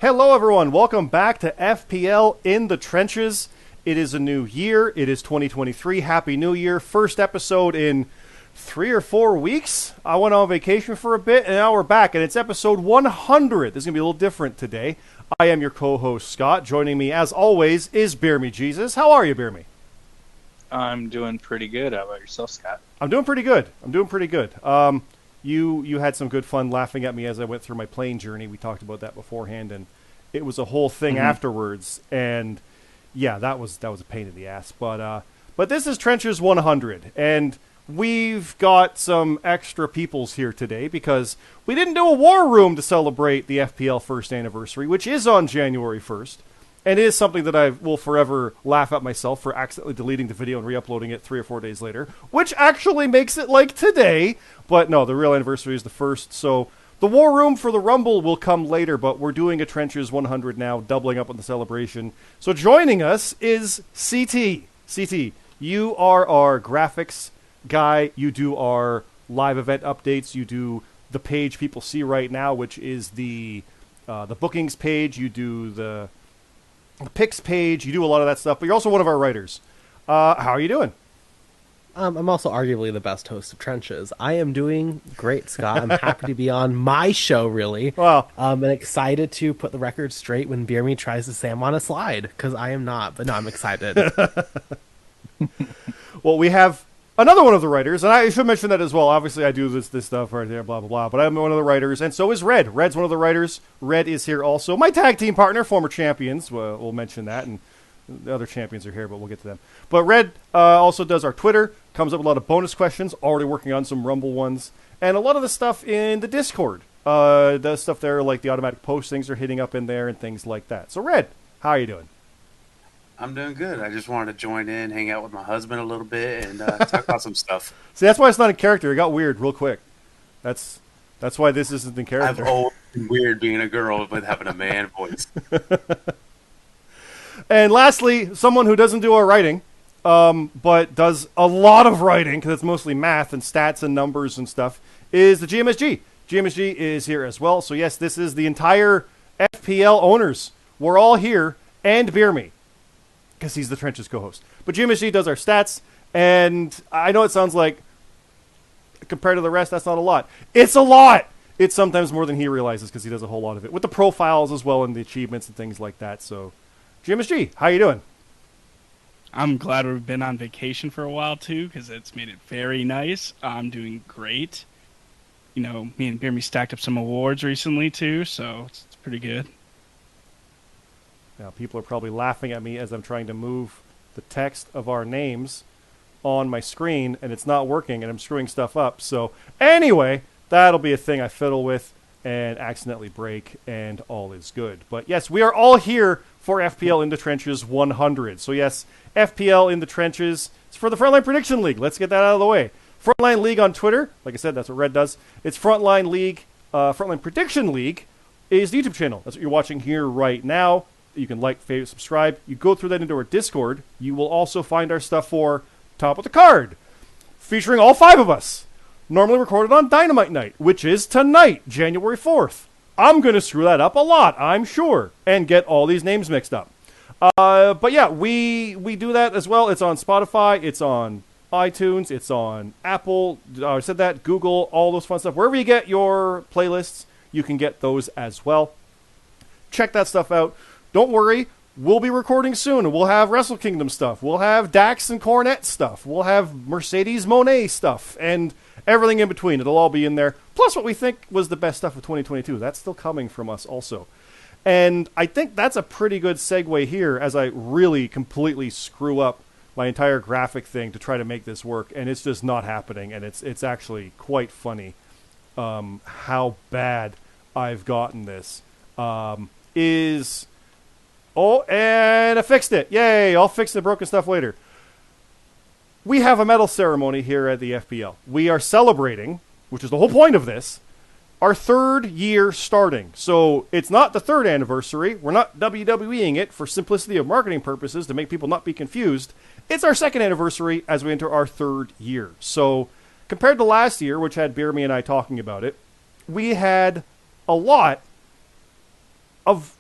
Hello, everyone. Welcome back to FPL in the Trenches. It is a new year. It is 2023. Happy New Year. First episode in 3 or 4 weeks. I went on vacation for a bit, and now we're back, and it's episode 100. This is going to be a little different today. I am your co-host, Scott. Joining me, as always, is BeerMe Jesus. How are you, BeerMe? I'm doing pretty good. How about yourself, Scott? I'm doing pretty good. You had some good fun laughing at me as I went through my plane journey. We talked about that beforehand, and it was a whole thing afterwards. And yeah, that was a pain in the ass. But this is Trenches 100, and we've got some extra peoples here today because we didn't do a war room to celebrate the FPL first anniversary, which is on January 1st. And it is something that I will forever laugh at myself for accidentally deleting the video and re-uploading it 3 or 4 days later, which actually makes it like today. But no, the real anniversary is the 1st, so the War Room for the Rumble will come later, but we're doing a Trenches 100 now, doubling up on the celebration. So joining us is CT. CT, you are our graphics guy. You do our live event updates. You do the page people see right now, which is the bookings page. You do the picks page, you do a lot of that stuff, but you're also one of our writers. How are you doing? I'm also arguably the best host of Trenches. I am doing great, Scott. I'm happy to be on my show, really. Well, and excited to put the record straight when BeerMe tries to say I'm on a slide, because I am not, but no, I'm excited. Well, we have another one of the writers, and I should mention that as well. Obviously, I do this stuff right there, blah, blah, blah, but I'm one of the writers, and so is Red. Red's one of the writers. Red is here also. My tag team partner, former champions, we'll mention that, and the other champions are here, but we'll get to them. But Red also does our Twitter, comes up with a lot of bonus questions, already working on some Rumble ones, and a lot of the stuff in the Discord. The stuff there, like the automatic postings are hitting up in there and things like that. So, Red, how are you doing? I'm doing good. I just wanted to join in, hang out with my husband a little bit, and talk about some stuff. See, that's why it's not in character. It got weird real quick. That's why this isn't in character. I've always been weird being a girl with having a man voice. And lastly, someone who doesn't do our writing, but does a lot of writing, because it's mostly math and stats and numbers and stuff, is the Gmsg. Gmsg is here as well. So yes, this is the entire FPL owners. We're all here, and BeerMe, because he's the Trenches co-host. But Gmsg does our stats, and I know it sounds like, compared to the rest, that's not a lot. It's a lot! It's sometimes more than he realizes, because he does a whole lot of it, with the profiles as well, and the achievements and things like that. So, Gmsg, how you doing? I'm glad we've been on vacation for a while, too, because it's made it very nice. I'm doing great. You know, me and BeerMe stacked up some awards recently, too, so it's pretty good. Now, people are probably laughing at me as I'm trying to move the text of our names on my screen, and it's not working, and I'm screwing stuff up. So, anyway, that'll be a thing I fiddle with and accidentally break, and all is good. But, yes, we are all here for FPL in the Trenches 100. So, yes, FPL in the Trenches. It's for the Frontline Prediction League. Let's get that out of the way. Frontline League on Twitter. Like I said, that's what Red does. It's Frontline League. Frontline Prediction League is the YouTube channel. That's what you're watching here right now. You can like, favorite, subscribe. You go through that into our Discord. You will also find our stuff for Top of the Card, featuring all 5 of us. Normally recorded on Dynamite Night, which is tonight, January 4th. I'm going to screw that up a lot, I'm sure, and get all these names mixed up. But yeah, we do that as well. It's on Spotify. It's on iTunes. It's on Apple. I said that. Google, all those fun stuff. Wherever you get your playlists, you can get those as well. Check that stuff out. Don't worry, we'll be recording soon, and we'll have Wrestle Kingdom stuff. We'll have Dax and Cornet stuff. We'll have Mercedes Monet stuff, and everything in between. It'll all be in there. Plus what we think was the best stuff of 2022. That's still coming from us also. And I think that's a pretty good segue here as I really completely screw up my entire graphic thing to try to make this work, and it's just not happening, and it's actually quite funny how bad I've gotten this. Oh, and I fixed it. Yay, I'll fix the broken stuff later. We have a medal ceremony here at the FPL. We are celebrating, which is the whole point of this, our 3rd year starting. So it's not the 3rd anniversary. We're not WWEing it for simplicity of marketing purposes to make people not be confused. It's our 2nd anniversary as we enter our 3rd year. So compared to last year, which had BeerMe and I talking about it, we had a lot of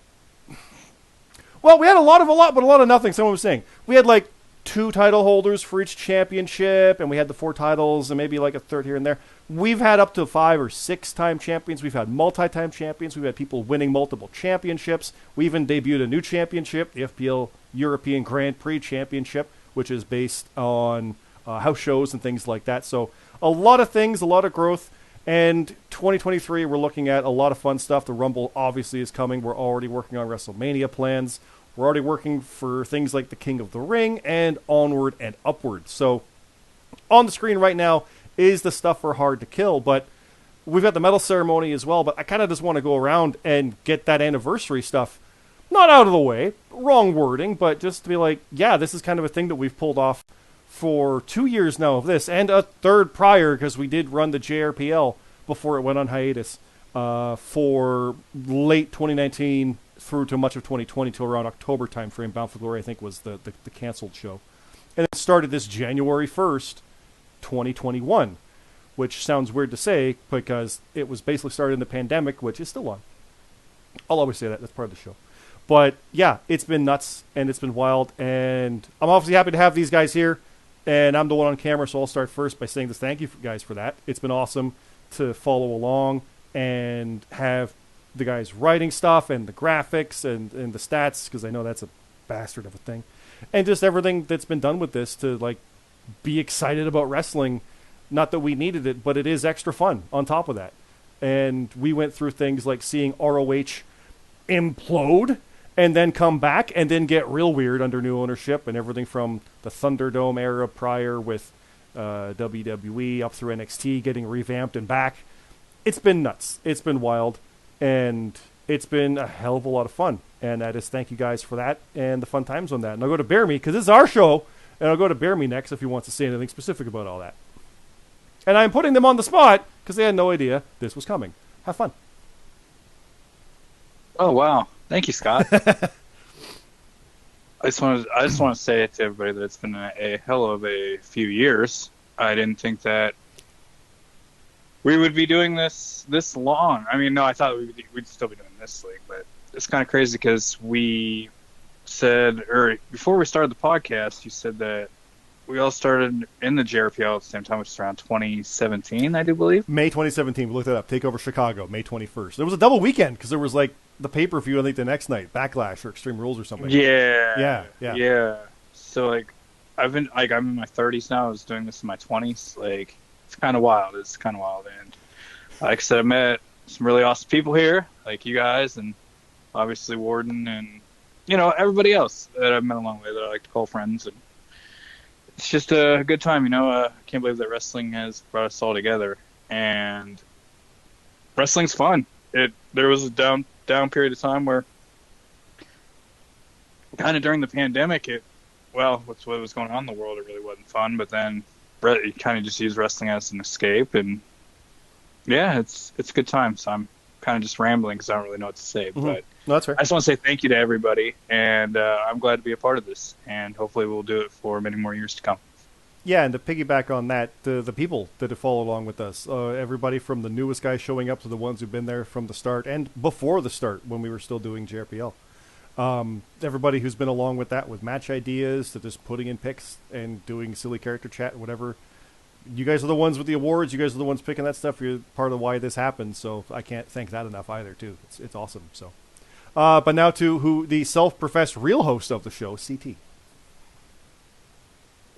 Well, we had a lot, but a lot of nothing. Someone was saying we had like 2 title holders for each championship, and we had the 4 titles and maybe like a third here and there. We've had up to 5 or 6 time champions. We've had multi-time champions. We've had people winning multiple championships. We even debuted a new championship, the FPL European Grand Prix Championship, which is based on house shows and things like that. So a lot of things, a lot of growth. And 2023, we're looking at a lot of fun stuff. The Rumble obviously is coming. We're already working on WrestleMania plans. We're already working for things like the King of the Ring and onward and upward. So on the screen right now is the stuff for Hard to Kill, but we've got the medal ceremony as well. But I kind of just want to go around and get that anniversary stuff not out of the way, wrong wording, but just to be like, yeah, this is kind of a thing that we've pulled off for 2 years now of this, and a third prior, because we did run the JRPL before it went on hiatus for late 2019 through to much of 2020 till around October timeframe. Bound for Glory, I think, was the canceled show. And it started this January 1st, 2021, which sounds weird to say because it was basically started in the pandemic, which is still on. I'll always say that. That's part of the show. But yeah, it's been nuts and it's been wild. And I'm obviously happy to have these guys here. And I'm the one on camera, so I'll start first by saying this. Thank you guys for that. It's been awesome to follow along and have the guys writing stuff and the graphics and the stats, because I know that's a bastard of a thing. And just everything that's been done with this to like be excited about wrestling. Not that we needed it, but it is extra fun on top of that. And we went through things like seeing ROH implode and then come back and then get real weird under new ownership, and everything from the Thunderdome era prior with WWE up through NXT getting revamped and back. It's been nuts. It's been wild. And it's been a hell of a lot of fun. And I just thank you guys for that and the fun times on that. And I'll go to BeerMe because this is our show. And I'll go to BeerMe next if he wants to say anything specific about all that. And I'm putting them on the spot because they had no idea this was coming. Have fun. Oh, wow. Thank you, Scott. I just want to say to everybody that it's been a hell of a few years. I didn't think that we would be doing this long. I mean, no, I thought we'd still be doing this league, but it's kind of crazy because we said, or before we started the podcast, you said that we all started in the JRPL at the same time, which is around 2017, I do believe. May 2017. We looked it up. Takeover Chicago, May 21st. There was a double weekend because there was like the pay-per-view, I think, the next night, Backlash or Extreme Rules or something. Yeah. Yeah. So like, I'm in my 30s now. I was doing this in my 20s. Like, it's kind of wild. And like I said, I met some really awesome people here, like you guys, and obviously Warden, and everybody else that I've met along the way that I like to call friends. And it's just a good time, I can't believe that wrestling has brought us all together, and wrestling's fun. There was a down period of time where kind of during the pandemic, with what was going on in the world, it really wasn't fun, but then you kind of just use wrestling as an escape, and yeah, it's a good time. So I'm kind of just rambling because I don't really know what to say, but No, that's fair. I just want to say thank you to everybody, and I'm glad to be a part of this, and hopefully we'll do it for many more years to come. Yeah, and to piggyback on that, the people that have followed along with us, everybody from the newest guys showing up to the ones who've been there from the start and before the start when we were still doing JRPL. Everybody who's been along with that, with match ideas to just putting in picks and doing silly character chat and whatever. You guys are the ones with the awards. You guys are the ones picking that stuff. You're part of why this happened. So I can't thank that enough either, too. It's awesome. So, but now to the self-professed real host of the show, CT.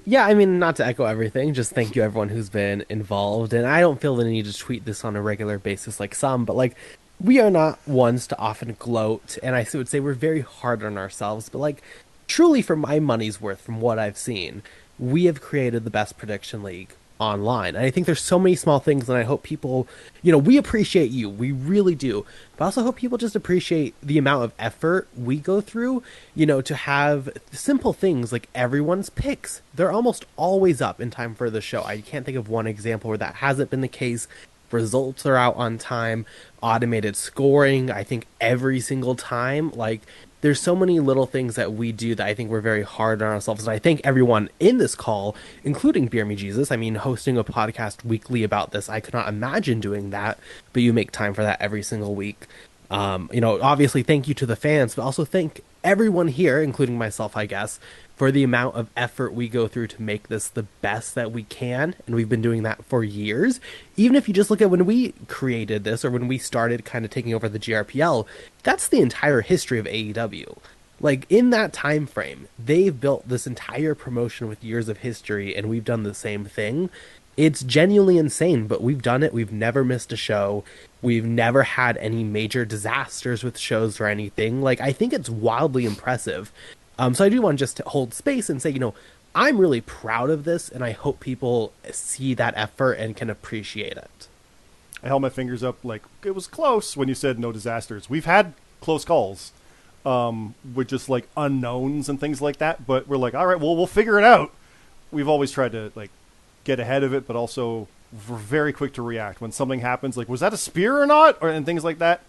Yeah, I mean, not to echo everything, just thank you everyone who's been involved. And I don't feel the need to tweet this on a regular basis like some, but like, we are not ones to often gloat, and I would say we're very hard on ourselves, but like, truly for my money's worth from what I've seen, we have created the best prediction league online. And I think there's so many small things, and I hope people, we appreciate you. We really do. But I also hope people just appreciate the amount of effort we go through, to have simple things like everyone's picks. They're almost always up in time for the show. I can't think of one example where that hasn't been the case. Results are out on time, automated scoring, I think every single time. Like, there's so many little things that we do that I think we're very hard on ourselves. And I thank everyone in this call, including BeerMe Jesus. I mean, hosting a podcast weekly about this, I could not imagine doing that, but you make time for that every single week. Obviously thank you to the fans, but also thank everyone here, including myself, I guess, for the amount of effort we go through to make this the best that we can. And we've been doing that for years. Even if you just look at when we created this or when we started kind of taking over the GRPL, that's the entire history of AEW. Like, in that time frame, they've built this entire promotion with years of history, and we've done the same thing. It's genuinely insane, but we've done it. We've never missed a show. We've never had any major disasters with shows or anything. Like, I think it's wildly impressive. So I do want just to hold space and say, I'm really proud of this, and I hope people see that effort and can appreciate it. I held my fingers up like it was close when you said no disasters. We've had close calls with just like unknowns and things like that, but we're like, all right, well, we'll figure it out. We've always tried to like get ahead of it, but also we're very quick to react when something happens. Like, was that a spear or not, and things like that.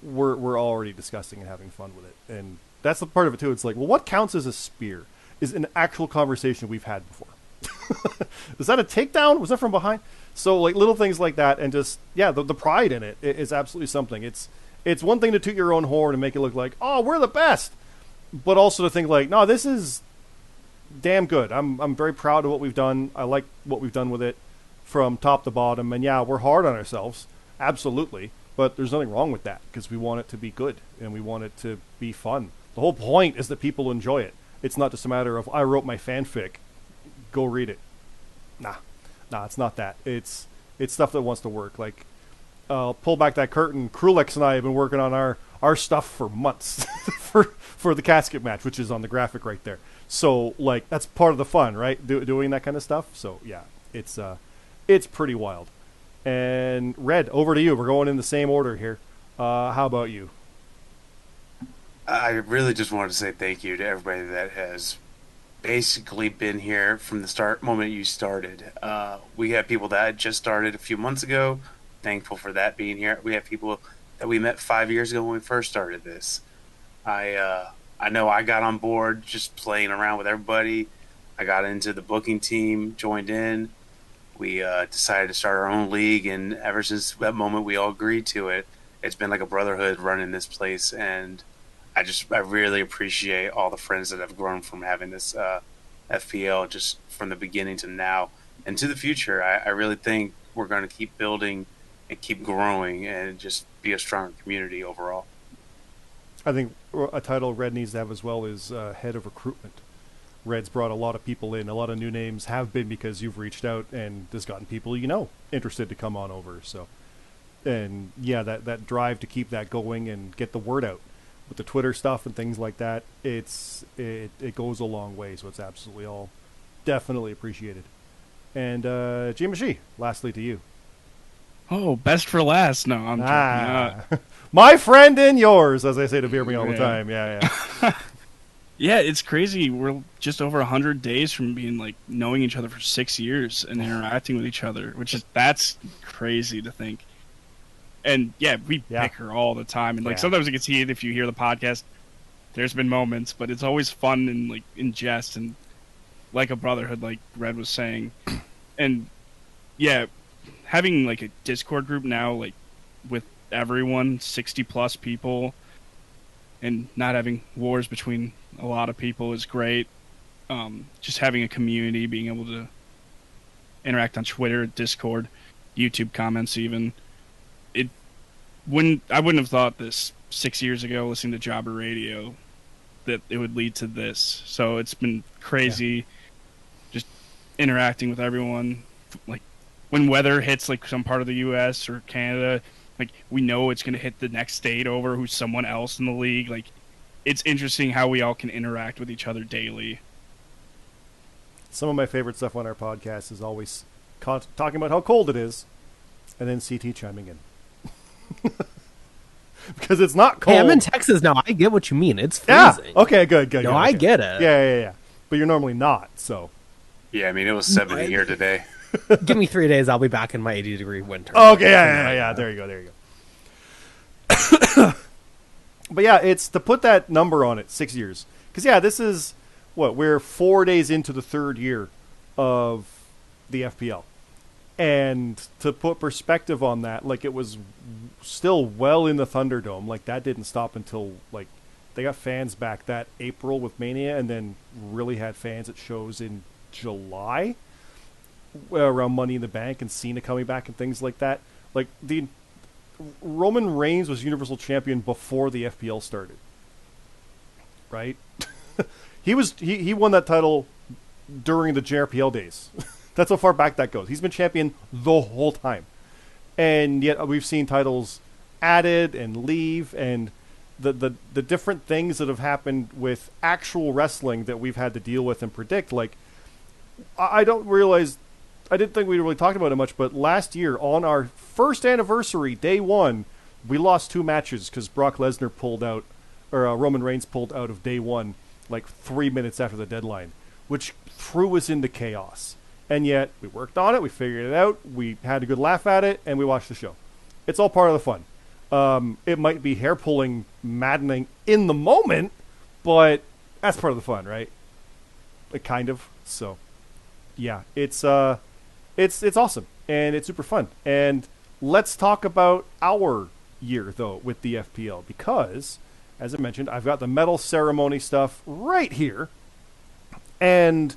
We're already discussing and having fun with it, and that's the part of it too. It's like, well, what counts as a spear is an actual conversation we've had before. Is that a takedown? Was that from behind? So like little things like that, and just the pride in it is absolutely something. It's one thing to toot your own horn and make it look like, oh, we're the best, but also to think like, no, this is damn good. I'm very proud of what we've done. I like what we've done with it from top to bottom, and we're hard on ourselves, absolutely, but there's nothing wrong with that because we want it to be good and we want it to be fun. The whole point is that people enjoy it. It's not just a matter of, I wrote my fanfic, go read it. Nah, it's not that. It's stuff that wants to work. Like, pull back that curtain. Krulix and I have been working on our stuff for months for the casket match, which is on the graphic right there. So, like, that's part of the fun, right? Doing that kind of stuff. So, yeah, it's pretty wild. And Red, over to you. We're going in the same order here. How about you? I really just wanted to say thank you to everybody that has basically been here from the moment you started. We have people that just started a few months ago. Thankful for that being here. We have people that we met 5 years ago when we first started this. I know I got on board just playing around with everybody. I got into the booking team, joined in. We decided to start our own league, and ever since that moment we all agreed to it. It's been like a brotherhood running this place, and I really appreciate all the friends that have grown from having this FPL just from the beginning to now and to the future. I really think we're going to keep building and keep growing and just be a stronger community overall. I think a title Red needs to have as well is head of recruitment. Red's brought a lot of people in. A lot of new names have been because you've reached out and has gotten people interested to come on over. So, and that drive to keep that going and get the word out with the Twitter stuff and things like that, it goes a long way. So it's absolutely all definitely appreciated. And Gmsg, lastly to you. Oh, best for last. No, I'm joking. My friend and yours, as I say to BeerMe all the time. Yeah. Yeah, it's crazy. We're just over 100 days from being like knowing each other for 6 years and interacting with each other, that's crazy to think. And we bicker all the time, and sometimes you can see it if you hear the podcast. There's been moments, but it's always fun and like in jest and like a brotherhood, like Red was saying. And having like a Discord group now, like with everyone, 60 plus people, and not having wars between a lot of people is great. Just having a community, being able to interact on Twitter, Discord, YouTube comments even. I wouldn't have thought this 6 years ago listening to Jobber Radio that it would lead to this. So it's been crazy just interacting with everyone. Like when weather hits like some part of the US or Canada, like we know it's going to hit the next state over who's someone else in the league. Like it's interesting how we all can interact with each other daily. Some of my favorite stuff on our podcast is always talking about how cold it is and then CT chiming in. Because it's not cold. Hey, I'm in Texas now. I get what you mean. It's freezing. Yeah. Okay, good. No, I get it. Yeah. But you're normally not, so. Yeah, I mean, it was 70 here today. Give me 3 days. I'll be back in my 80-degree winter. Okay, yeah. There you go. But it's to put that number on it, 6 years. Because, this is, we're 4 days into the third year of the FPL. And to put perspective on that, like, it was still well in the Thunderdome. Like, that didn't stop until, like, they got fans back that April with Mania, and then really had fans at shows in July around Money in the Bank and Cena coming back and things like that. Like, the Roman Reigns was Universal Champion before the FPL started, right? he won that title during the JRPL days. That's how far back that goes. He's been champion the whole time, and yet we've seen titles added and leave, and the different things that have happened with actual wrestling that we've had to deal with and predict. Like, I don't realize. I didn't think we really talked about it much, but last year, on our first anniversary, day one, we lost 2 matches because Brock Lesnar pulled out, or Roman Reigns pulled out of day one, like 3 minutes after the deadline, which threw us into chaos. And yet, we worked on it, we figured it out, we had a good laugh at it, and we watched the show. It's all part of the fun. It might be hair-pulling, maddening in the moment, but that's part of the fun, right? Like, kind of. So, yeah, it's awesome, and it's super fun. And let's talk about our year, though, with the FPL, because, as I mentioned, I've got the medal ceremony stuff right here, and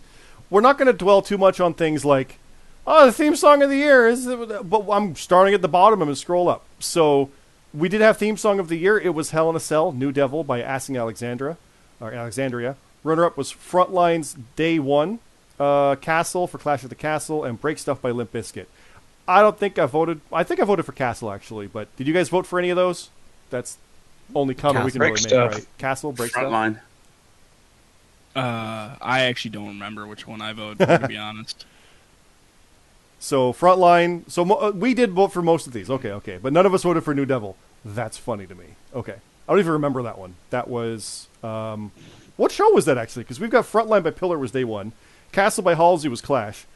we're not going to dwell too much on things like, oh, the theme song of the year is, but I'm starting at the bottom. I'm going to scroll up. So we did have theme song of the year. It was Hell in a Cell, New Devil by Asking Alexandria. Runner-up was Frontline's Day One, Castle for Clash of the Castle, and Break Stuff by Limp Bizkit. I think I voted for Castle, actually, but did you guys vote for any of those? That's only comment we can really make, right? Castle, Break Stuff? Frontline. I actually don't remember which one I voted for, to be honest. So, Frontline. So, we did vote for most of these. Okay. But none of us voted for New Devil. That's funny to me. Okay. I don't even remember that one. That was... what show was that, actually? Because we've got Frontline by Pillar was Day One. Castle by Halsey was Clash.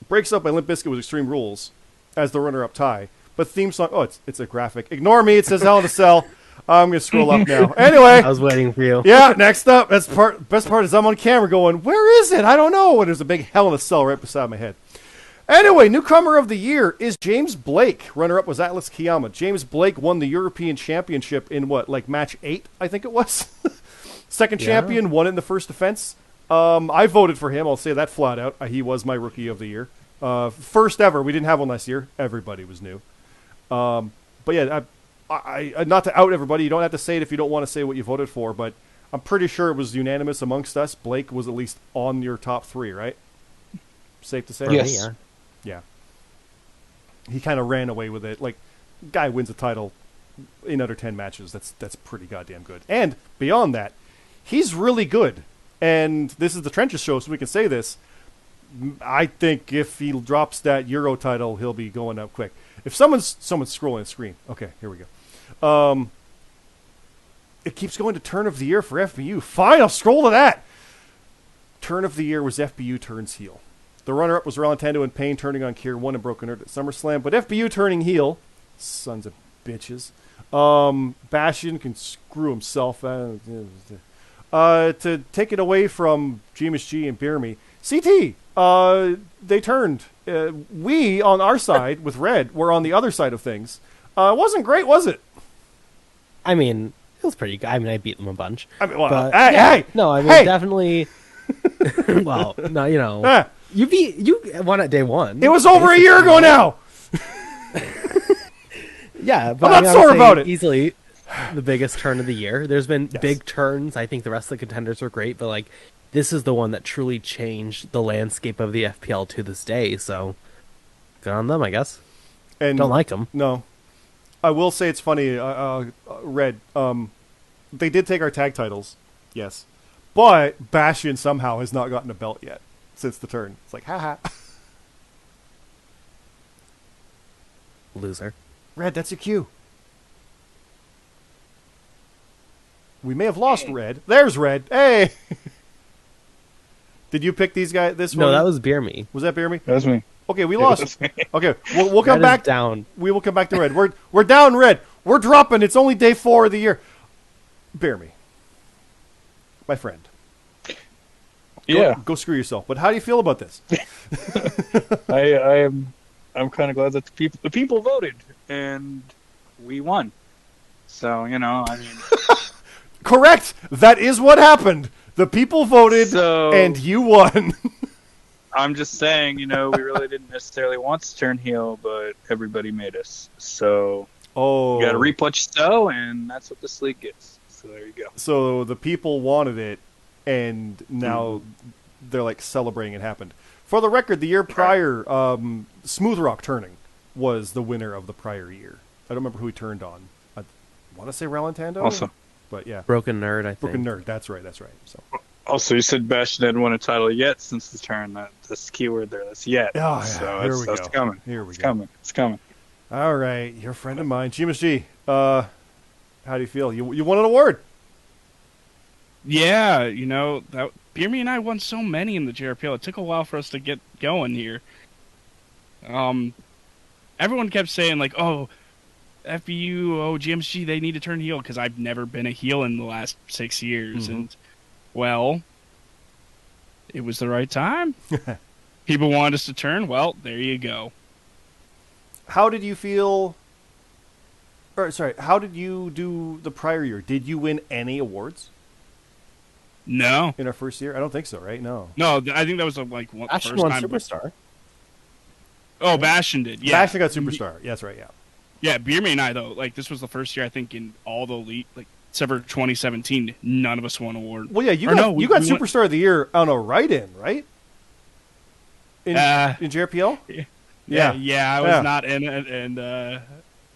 Breaks Up by Limp Bizkit was Extreme Rules as the runner-up tie. But theme song... Oh, it's a graphic. Ignore me. It says Hell in a Cell. I'm going to scroll up now. Anyway. I was waiting for you. Yeah, next up. Best part is I'm on camera going, where is it? I don't know. And there's a big Hell in a Cell right beside my head. Anyway, newcomer of the year is James Blake. Runner-up was Atlas Kiyama. James Blake won the European Championship in match 8, I think it was? Second champion, won it in the first defense. I voted for him. I'll say that flat out. He was my rookie of the year. First ever. We didn't have one last year. Everybody was new. But yeah, I not to out everybody. You don't have to say it if you don't want to say what you voted for, but I'm pretty sure it was unanimous amongst us. Blake was at least on your top 3, right? Safe to say? Yes. Yeah. He kind of ran away with it. Like, guy wins a title in under 10 matches. That's pretty goddamn good. And beyond that, he's really good. And this is the Trenches show, so we can say this. I think if he drops that Euro title, he'll be going up quick. If someone's scrolling the screen. Okay, here we go. It keeps going to Turn of the Year for FBU. Fine, I'll scroll to that. Turn of the Year was FBU turns heel. The runner-up was Rolantando and Payne turning on Kier 1 and Broken Earth at SummerSlam. But FBU turning heel, sons of bitches. Bastion can screw himself. To take it away from Gmsg and BeerMe. CT, they turned. We, on our side, with Red, were on the other side of things. It wasn't great, was it? I mean, it was pretty good. I mean, I beat them a bunch. I mean, well, but, hey! No, I mean, definitely... well, no, you know... You won at day one. It was over a year ago now! Yeah, but I'm not sore about it. Easily the biggest turn of the year. There's been big turns. I think the rest of the contenders were great, but like this is the one that truly changed the landscape of the FPL to this day. So good on them, I guess. And don't like them. No, I will say it's funny. Red. They did take our tag titles, yes, but Bastion somehow has not gotten a belt yet since the turn. It's like, haha. Loser. Red, that's your cue. We may have lost Red. There's Red. Hey! Did you pick these guys? This one? No, that was BeerMe. Was that BeerMe? That was me. Okay, we lost. Okay, we'll come back down. We will come back to Red. We're down Red. We're dropping. It's only day 4 of the year. BeerMe, my friend. Yeah. Go screw yourself. But how do you feel about this? I am I'm kind of glad that the people voted and we won. So I mean, Correct. That is what happened. The people voted, So- and you won. I'm just saying, we really didn't necessarily want to turn heel, but everybody made us. So Oh, you got to reap what you sow, and that's what this league gets. So there you go. so the people wanted it, and now they're like celebrating it happened. For the record, the year prior, Smooth Rock Turning was the winner of the prior year. I don't remember who he turned on. I want to say Ralantando. Also, But yeah, Broken Nerd, I think. Broken Nerd. That's right. So you said Bastion hadn't won a title yet since the turn. That's the keyword there. That's yet. Oh, yeah. So Here we that's go. coming. Here we It's go. coming. It's coming. All right, you're a friend of mine, Gmsg. How do you feel? You won an award. Yeah, that BeerMe and I won so many in the JRPL. It took a while for us to get going here. Everyone kept saying like, "Oh, FBU, Gmsg, they need to turn heel," because I've never been a heel in the last 6 years, and well, it was the right time. People wanted us to turn. Well, there you go. How did you feel? Or sorry, how did you do the prior year? Did you win any awards No, in our first year? I don't think so, right? No. I think that was one Ashton first won time. Superstar. Oh, Bastion did. Yeah, Bastion got Superstar. Yeah, that's right. Yeah. Yeah, BeerMe and I though, this was the first year I think in all the elite, except for 2017, none of us won an award. Well, yeah, you Or got no, we went- Superstar of the Year on a write-in, right? In JRPL. Yeah, I was Yeah. not in it, and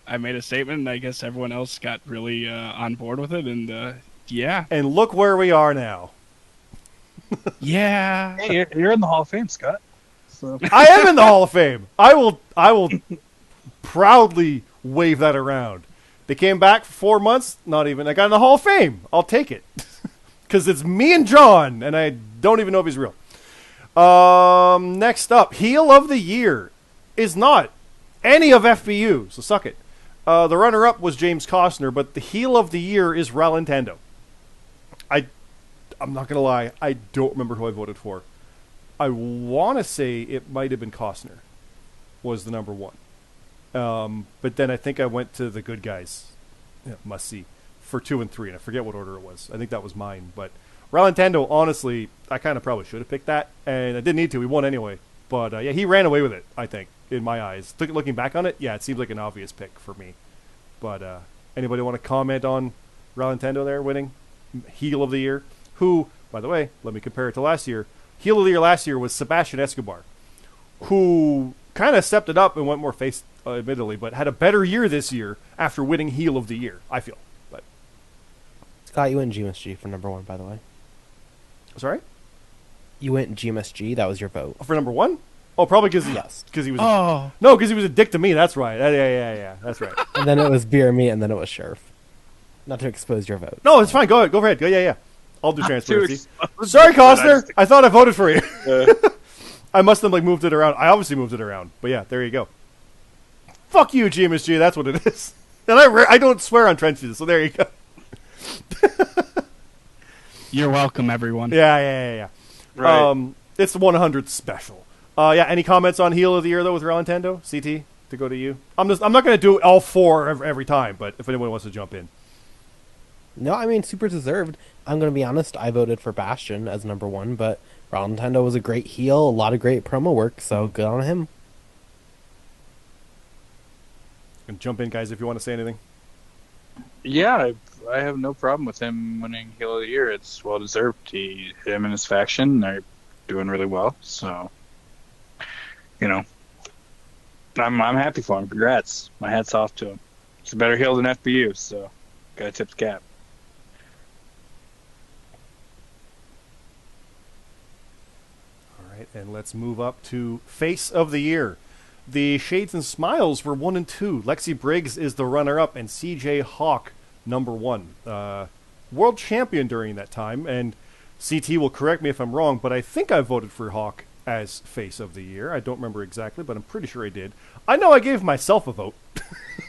I made a statement, and I guess everyone else got really on board with it, and yeah. And look where we are now. Yeah. Hey, you're in the Hall of Fame, Scott. So I am in the Hall of Fame. I will proudly wave that around. They came back for 4 months, not even. I got in the Hall of Fame. I'll take it. Because it's me and John, and I don't even know if he's real. Next up, Heel of the Year is not any of FBU, so suck it. The runner-up was James Costner, but the Heel of the Year is Ralantando. I'm not going to lie, I don't remember who I voted for. I want to say it might have been Costner was the number one. But then I think I went to the good guys, must see, for 2 and 3, and I forget what order it was. I think that was mine. But Ralantando, honestly, I kind of probably should have picked that, and I didn't need to. He won anyway. But yeah, he ran away with it, I think, in my eyes. Looking back on it, yeah, it seems like an obvious pick for me. But anybody want to comment on Ralantando there winning Heel of the Year? Who, by the way, let me compare it to last year. Heel of the Year last year was Sebastian Escobar, who kind of stepped it up and went more face, admittedly, but had a better year this year after winning Heel of the Year, I feel. But Scott, you went Gmsg for number one, by the way. sorry? You went Gmsg. That was your vote. For number one? Oh, probably because Yes. he was Oh. no, because he was a dick to me. That's right. Yeah. That's right. And then it was BeerMe, and then it was Sheriff. Not to expose your vote. No, it's fine. Go ahead. Go ahead. Go. Yeah. I'll do Too transparency. exposed. Sorry, Costner. I thought I voted for you. Uh, I must have moved it around. I obviously moved it around. But yeah, there you go. Fuck you, GMSG. That's what it is. And I don't swear on trenches, so there you go. You're welcome, everyone. Yeah. right. It's the 100th special. Yeah. Any comments on Heel of the Year though with Ralantando? CT, to go to you. I'm not going to do all four every time, but if anyone wants to jump in. No, I mean, super deserved. I'm going to be honest, I voted for Bastion as number one, but Nintendo was a great heel, a lot of great promo work, so good on him. And jump in, guys, if you want to say anything. Yeah, I have no problem with him winning Heel of the Year. It's well deserved. Him and his faction are doing really well. So, I'm happy for him. Congrats. My hat's off to him. It's a better heel than FBU, so gotta tip the cap. All right, and let's move up to Face of the Year. The Shades and Smiles were 1 and 2. Lexi Briggs is the runner-up, and CJ Hawk number 1. World champion during that time, and CT will correct me if I'm wrong, but I think I voted for Hawk as Face of the Year. I don't remember exactly, but I'm pretty sure I did. I know I gave myself a vote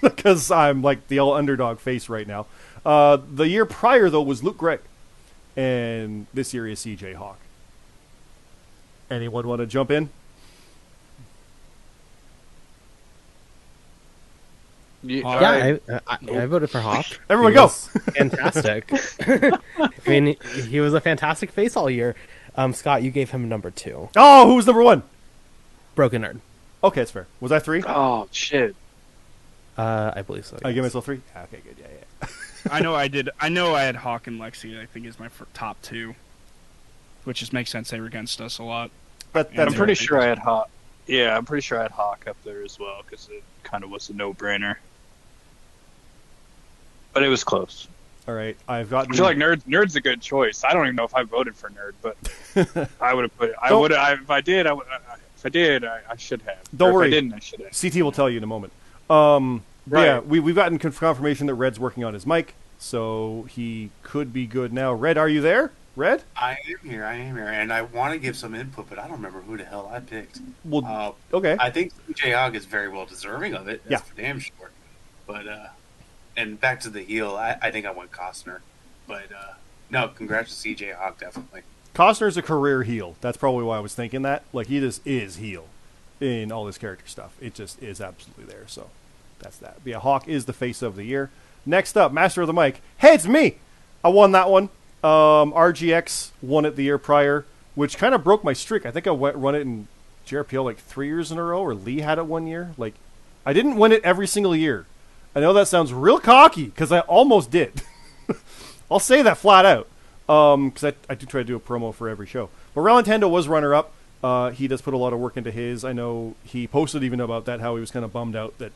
because I'm like the all underdog face right now. The year prior, though, was Luke Gregg, and this year is CJ Hawk. Anyone want to jump in? Yeah, Yeah, I voted for Hawk. Everyone He go. was fantastic. I mean, he was a fantastic face all year. Scott, you gave him number 2. Oh, who was number 1? Broken Nerd. Okay, that's fair. Was I 3? Oh shit. I believe so. I yes. give myself 3? Yeah, okay, good. Yeah. I know I did. I know I had Hawk and Lexi. I think is my top 2, which just makes sense. They were against us a lot. That's I'm pretty fair. sure I had Hawk. Yeah, I'm pretty sure I had Hawk up there as well because it kind of was a no-brainer. But it was close. All right, I've gotten. I feel like Nerd's a good choice. I don't even know if I voted for Nerd, but I would have put it. I would. If I did, I should have. Don't Or worry. If I didn't, I should have. CT will tell you in a moment. Right. Yeah, we've gotten confirmation that Red's working on his mic, so he could be good now. Red, are you there? Red? I am here, and I want to give some input, but I don't remember who the hell I picked. Well, okay. I think CJ Hogg is very well deserving of it. That's Yeah. for damn sure. But and back to the heel, I think I went Costner. But no, congrats to CJ Hogg, definitely. Costner's a career heel. That's probably why I was thinking that. Like, he just is heel in all his character stuff. It just is absolutely there, so that's that. But yeah, Hawk is the face of the year. Next up, Master of the Mic. Hey, it's me! I won that one. RGX won it the year prior, which kind of broke my streak. I think I run it in JRPL like 3 years in a row, or Lee had it 1 year. Like, I didn't win it every single year. I know that sounds real cocky, because I almost did. I'll say that flat out, because I do try to do a promo for every show. But Real Nintendo was runner-up. He does put a lot of work into his. I know he posted even about that, how he was kind of bummed out that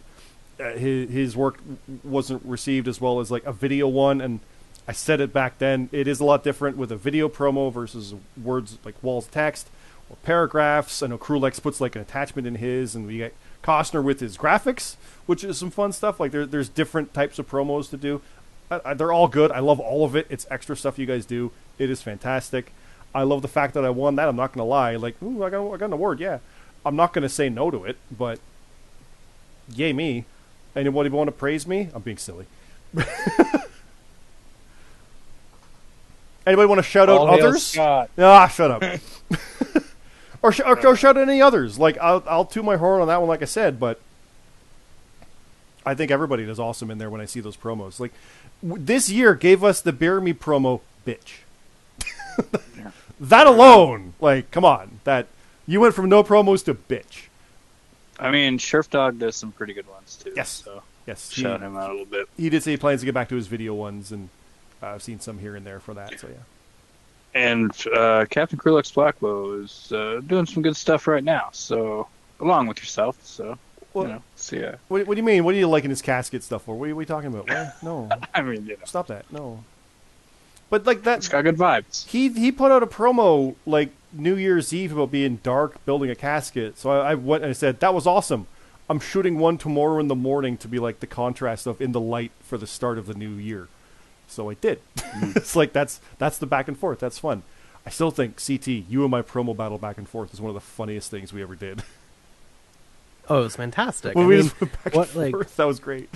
his work wasn't received as well as like a video one, and I said it back then, it is a lot different with a video promo versus words like walls of text or paragraphs. I know Krulex puts like an attachment in his, and we get Costner with his graphics, which is some fun stuff. Like there's different types of promos to do. They're all good. I love all of it. It's extra stuff you guys do. It is fantastic. I love the fact that I won that. I'm not going to lie. Like, ooh, I got an award, yeah. I'm not going to say no to it, but yay me. Anybody want to praise me? I'm being silly. Anybody want to shout out All hail others? Scott. Ah, shut up. or shout out any others. Like, I'll toot my horn on that one, like I said, but I think everybody does awesome in there when I see those promos. Like, this year gave us the BeerMe promo, bitch. That alone, like, come on. That you went from no promos to bitch. I mean, Sheriff Dog does some pretty good ones too. Yes. So Yes. shout him out a little bit. He did say he plans to get back to his video ones, and I've seen some here and there for that, so yeah. And Captain Krulix Blackbow is doing some good stuff right now. So along with yourself. So Well, so yeah. What do you mean? What are you liking his casket stuff for? What are we talking about? What? No. I mean, Stop that. No. But like that, it's got good vibes. he put out a promo like New Year's Eve about being dark, building a casket. So I went and I said, that was awesome. I'm shooting one tomorrow in the morning to be like the contrast of in the light for the start of the new year. So I did. It's like that's the back and forth. That's fun. I still think CT, you and my promo battle back and forth is one of the funniest things we ever did. Oh, it was fantastic. When I we mean, just went back what, and like, forth, that was great.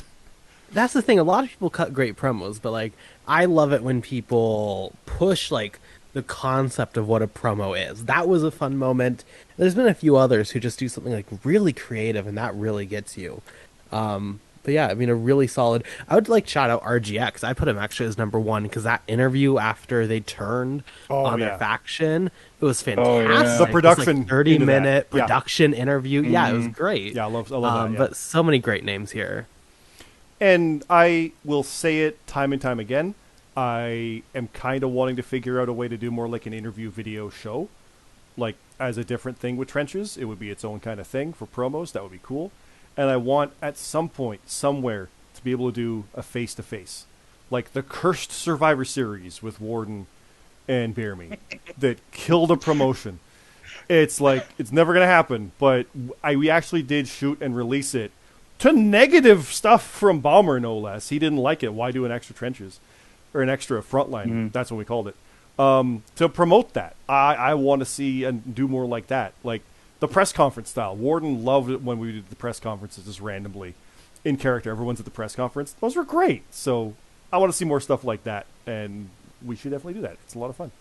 that's the thing. A lot of people cut great promos, but like I love it when people push like the concept of what a promo is. That was a fun moment. There's been a few others who just do something like really creative, and that really gets you. But yeah, I mean, a really solid. I would like shout out RGX. I put him actually as number 1 because that interview after they turned on their faction, it was fantastic. Oh, yeah. The production it was like 30-minute into that. Yeah. production interview. Yeah, it was great. Yeah, I love that. Yeah. But so many great names here. And I will say it time and time again. I am kind of wanting to figure out a way to do more like an interview video show. Like, as a different thing with Trenches. It would be its own kind of thing for promos. That would be cool. And I want, at some point, somewhere, to be able to do a face-to-face. Like the Cursed Survivor Series with Warden and BeerMe that killed a promotion. It's like, it's never going to happen. But we actually did shoot and release it to negative stuff from Balmer, no less. He didn't like it. Why do an extra Trenches? Or an extra Frontline. That's what we called it. To promote that. I want to see and do more like that. Like the press conference style. Warden loved it when we did the press conferences just randomly in character. Everyone's at the press conference. Those were great. So I want to see more stuff like that. And we should definitely do that. It's a lot of fun.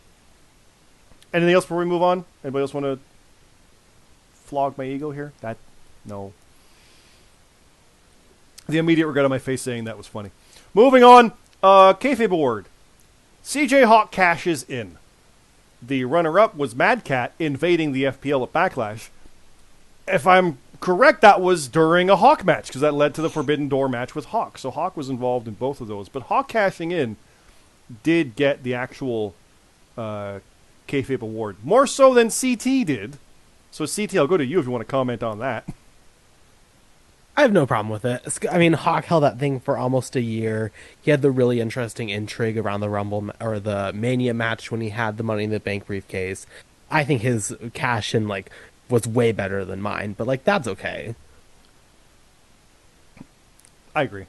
Anything else before we move on? Anybody else want to flog my ego here? No. the immediate regret on my face saying that was funny. Moving on, Kayfabe Award. CJ Hawk cashes in. The runner-up was Mad Cat invading the FPL at Backlash. If I'm correct, that was during a Hawk match, because that led to the Forbidden Door match with Hawk. So Hawk was involved in both of those. But Hawk cashing in did get the actual Kayfabe Award. More so than CT did. So CT, I'll go to you if you want to comment on that. I have no problem with it. I mean, Hawk held that thing for almost a year. He had the really interesting intrigue around the Rumble or the Mania match when he had the Money in the Bank briefcase. I think his cash in was way better than mine, but that's okay. I agree.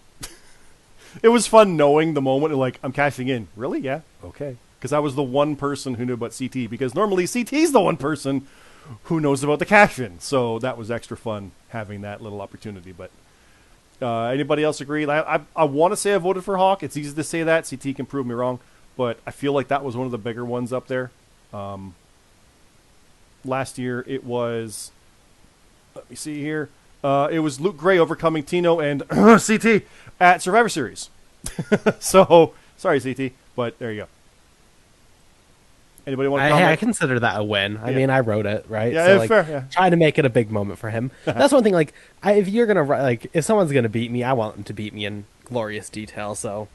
It was fun knowing the moment of I'm cashing in. Really? Yeah. Okay. Because I was the one person who knew about CT, because normally CT's the one person who knows about the cash in. So that was extra fun having that little opportunity. But anybody else agree? I want to say I voted for Hawk. It's easy to say that. CT can prove me wrong. But I feel like that was one of the bigger ones up there. Last year it was, let me see here. It was Luke Gray overcoming Tino and CT at Survivor Series. So, sorry CT, but there you go. Anybody want to comment? I consider that a win. I mean, I wrote it, right? Yeah, so, fair, yeah. Trying to make it a big moment for him. That's one thing, if you're going to, if someone's going to beat me, I want them to beat me in glorious detail, so.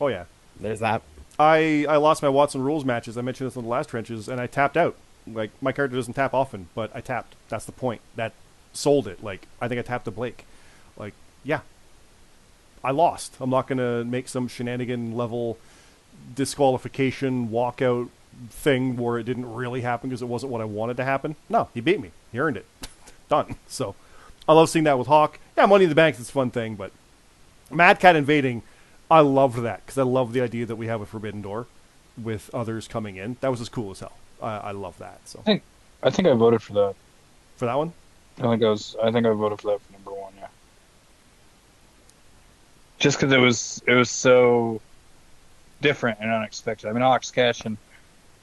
Oh, yeah. There's that. I lost my Watson Rules matches. I mentioned this in the last trenches, and I tapped out. My character doesn't tap often, but I tapped. That's the point. That sold it. I think I tapped to Blake. Yeah. I lost. I'm not going to make some shenanigan level disqualification walkout thing where it didn't really happen because it wasn't what I wanted to happen. No, he beat me. He earned it. Done. So I love seeing that with Hawk. Yeah, Money in the Bank is a fun thing, but Mad Cat invading, I loved that because I love the idea that we have a Forbidden Door with others coming in. That was as cool as hell. I love that. So I think I voted for that. For that one? I think I voted for that for number one. Yeah. Just because it was so different and unexpected. I mean, Hawk's cashing,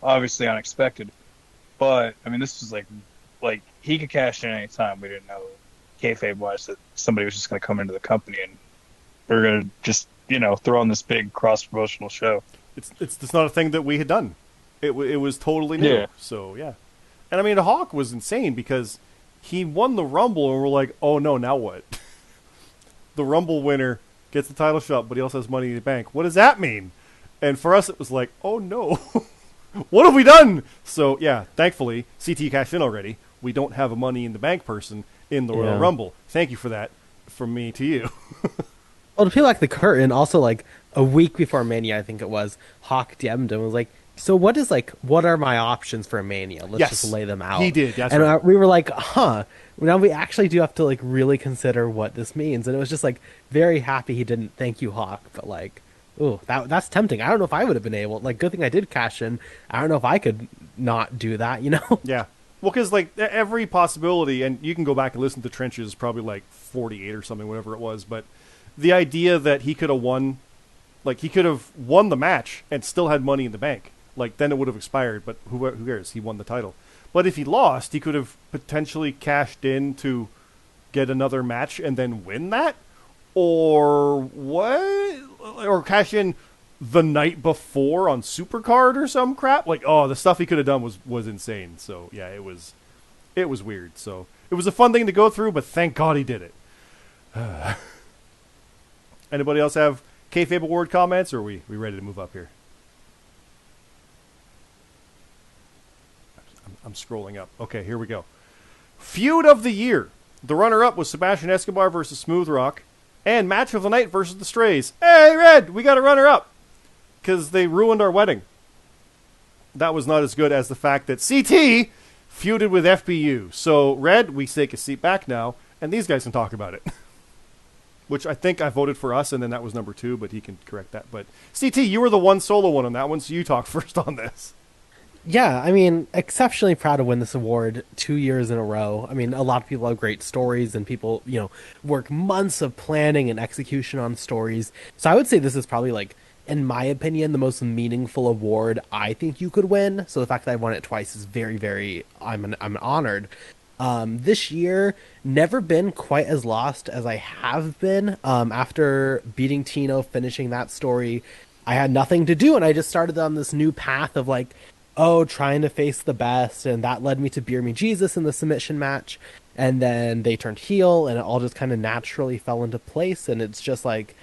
obviously unexpected, but I mean, this was like he could cash in any time. We didn't know kayfabe wise that somebody was just going to come into the company and we are going to just throw on this big cross promotional show. It's not a thing that we had done. It was totally new. Yeah. So yeah, and I mean, Hawk was insane because he won the Rumble and we're like, oh no, now what? The Rumble winner gets the title shot, but he also has Money in the Bank. What does that mean? And for us, it was like, oh no, what have we done? So yeah, thankfully, CT cashed in already. We don't have a Money in the Bank person in the Royal Rumble. Thank you for that, from me to you. Well, to peel back the curtain, also a week before Mania, I think it was, Hawk DM'd him and was like, so what are my options for a Mania? Let's just lay them out. He did, that's and right. We were like, now we actually do have to really consider what this means. And it was just very happy he didn't thank you, Hawk, but ooh, that's tempting. I don't know if I would have been able. Good thing I did cash in. I don't know if I could not do that. Yeah. Well, because every possibility, and you can go back and listen to Trenches, probably 48 or something, whatever it was. But the idea that he could have won, he could have won the match and still had Money in the Bank. Then it would have expired. But who cares? He won the title. But if he lost, he could have potentially cashed in to get another match and then win that. Or what? Or cash in the night before on Supercard or some crap. The stuff he could have done was insane. So yeah, it was weird. So it was a fun thing to go through, but thank God he did it. Anybody else have Kayfabe Award comments, or are we ready to move up here? I'm scrolling up. Okay, here we go. Feud of the year. The runner-up was Sebastian Escobar versus Smooth Rock. And match of the night versus the Strays. Hey, Red, we got a runner-up. Because they ruined our wedding. That was not as good as the fact that CT feuded with FBU. So, Red, we take a seat back now, and these guys can talk about it. Which I think I voted for us, and then that was number 2, but he can correct that. But, CT, you were the one solo one on that one, so you talk first on this. Yeah, I mean, exceptionally proud to win this award 2 years in a row. I mean, a lot of people have great stories, and people, work months of planning and execution on stories. So I would say this is probably, in my opinion, the most meaningful award I think you could win. So the fact that I won it twice is very, very, I'm honored. This year, never been quite as lost as I have been. After beating Tino, finishing that story, I had nothing to do, and I just started on this new path of like, trying to face the best, and that led me to BeerMe Jesus in the submission match, and then they turned heel, and it all just kind of naturally fell into place, and it's just like,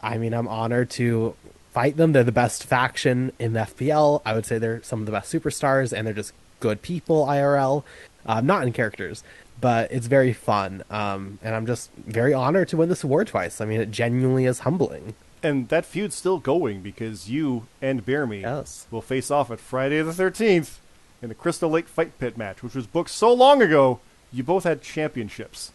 I mean, I'm honored to fight them. They're the best faction in the FPL. I would say they're some of the best superstars, and they're just good people IRL. Not in characters, but it's very fun. And I'm just very honored to win this award twice. I mean, it genuinely is humbling. And that feud's still going because you and BeerMe Yes. will face off at Friday the 13th in the Crystal Lake Fight Pit match, which was booked so long ago, you both had championships.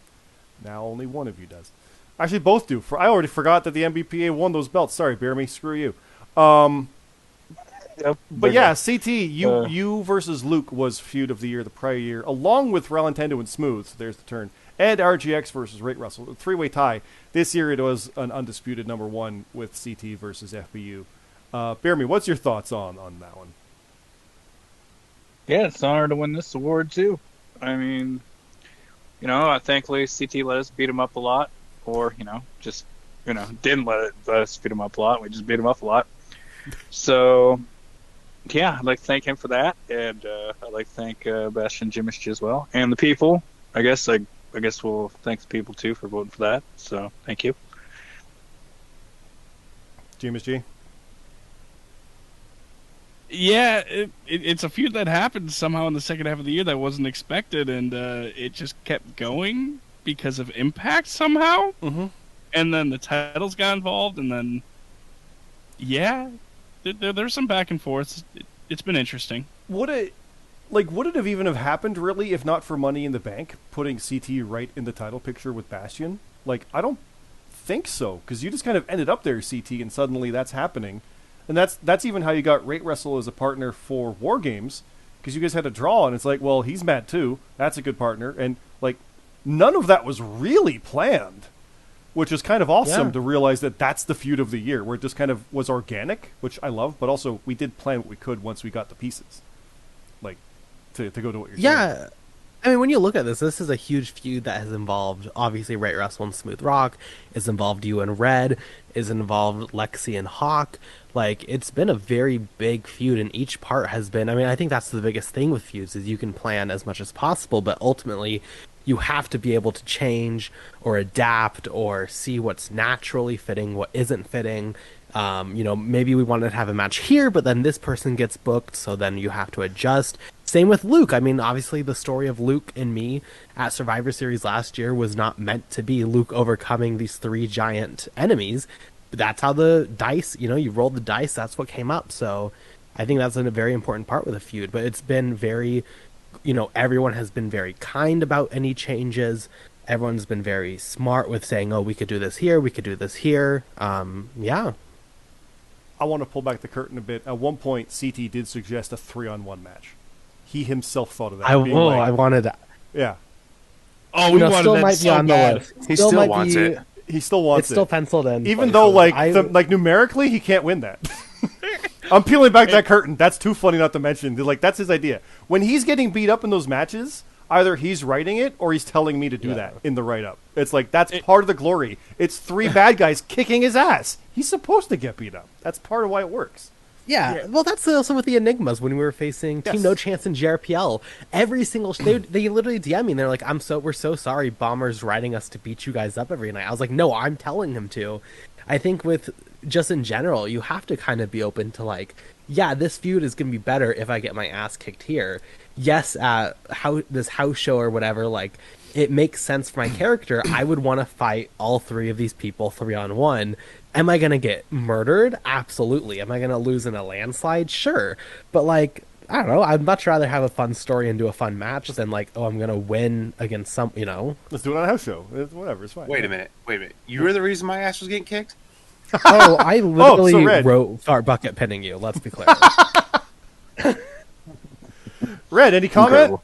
Now only one of you does. Actually, both do. I already forgot that the MBPA won those belts. Sorry, BeerMe, screw you. Yep. But yeah, CT, you versus Luke was feud of the year the prior year, along with Relintendo and Smooth. So there's the turn. And RGX versus Rate Russell, a three-way tie. This year it was an undisputed number one with CT versus FBU. BeerMe, what's your thoughts on that one? Yeah, it's an honor to win this award too. I mean, thankfully CT let us beat him up a lot, or just didn't let us beat him up a lot. We just beat him up a lot. So yeah, I'd like to thank him for that, and I'd like to thank Bastion Gmsg as well, and the people. I guess we'll thank the people too for voting for that. So thank you, Gmsg. Yeah, it's a feud that happened somehow in the second half of the year that wasn't expected, and it just kept going because of Impact somehow. Mm-hmm. And then the titles got involved, and then there's some back and forth. It's been interesting. Would it have even have happened really if not for Money in the Bank putting CT right in the title picture with Bastion? Like, I don't think so, because you just kind of ended up there, CT, and suddenly that's happening. And that's even how you got Rate Wrestle as a partner for War Games, because you guys had a draw, and it's like, well, he's mad too. That's a good partner. And, like, none of that was really planned, which is kind of awesome to realize that that's the feud of the year, where it just kind of was organic, which I love, but also we did plan what we could once we got the pieces. Like, to go to what you're saying. Yeah. I mean, when you look at this is a huge feud that has involved, obviously, Rate Wrestle and Smooth Rock, is involved you and Red, is involved Lexi and Hawk. Like, it's been a very big feud, and each part has been, I mean, I think that's the biggest thing with feuds, is you can plan as much as possible, but ultimately, you have to be able to change, or adapt, or see what's naturally fitting, what isn't fitting. Maybe we wanted to have a match here, but then this person gets booked, so then you have to adjust. Same with Luke. I mean, obviously the story of Luke and me at Survivor Series last year was not meant to be Luke overcoming these three giant enemies. But that's how the dice, you rolled the dice, that's what came up. So I think that's a very important part with a feud. But it's been very, everyone has been very kind about any changes. Everyone's been very smart with saying, we could do this here, we could do this here. Yeah. I want to pull back the curtain a bit. At one point, CT did suggest a 3-on-1 match. He himself thought of that. I wanted that. Yeah. Oh, we wanted still that might so be on bad. the list. He still wants it. He still wants It's still it. penciled in. Even though, numerically, he can't win that. I'm peeling back that curtain. That's too funny not to mention. Like, that's his idea. When he's getting beat up in those matches, either he's writing it or he's telling me to do that in the write-up. It's like, that's part of the glory. It's three bad guys kicking his ass. He's supposed to get beat up. That's part of why it works. Yeah, well, that's also with the Enigmas when we were facing Team No Chance and JRPL. Every single they literally DM me and they're like, we're so sorry, Bomber's writing us to beat you guys up every night. I was like, no, I'm telling him to. I think with just in general, you have to kind of be open to like, yeah, this feud is gonna be better if I get my ass kicked here. Yes, this house show or whatever, like, it makes sense for my character. I would want to fight all three of these people 3-on-1. Am I going to get murdered? Absolutely. Am I going to lose in a landslide? Sure. But, like, I don't know. I'd much rather have a fun story and do a fun match than, like, I'm going to win against some, Let's do it on a house show. Whatever, it's fine. Wait a minute. You were the reason my ass was getting kicked? Oh, I literally Red. wrote Fart Bucket pinning you. Let's be clear. Red, any comment? Incredible.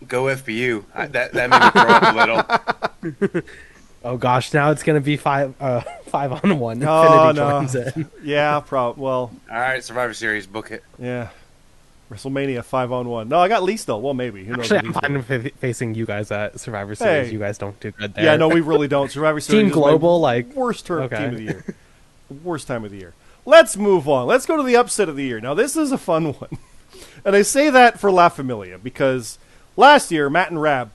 Go FBU. That made me throw up a little. Oh gosh, now it's gonna be 5-on-1. Oh, Infinity no. joins in. Yeah, well, All right, Survivor Series, book it. yeah. WrestleMania 5-on-1. No, I got Lee still. Well, maybe. Who knows Actually, what I'm he's fine doing. with facing you guys at Survivor Series. Hey. You guys don't do good there. Yeah, no, we really don't. Survivor Series Team is Global, my like worst team okay. of the year. Worst time of the year. Let's move on. Let's go to the upset of the year. Now, this is a fun one. And I say that for La Familia because last year, Matt and Rab,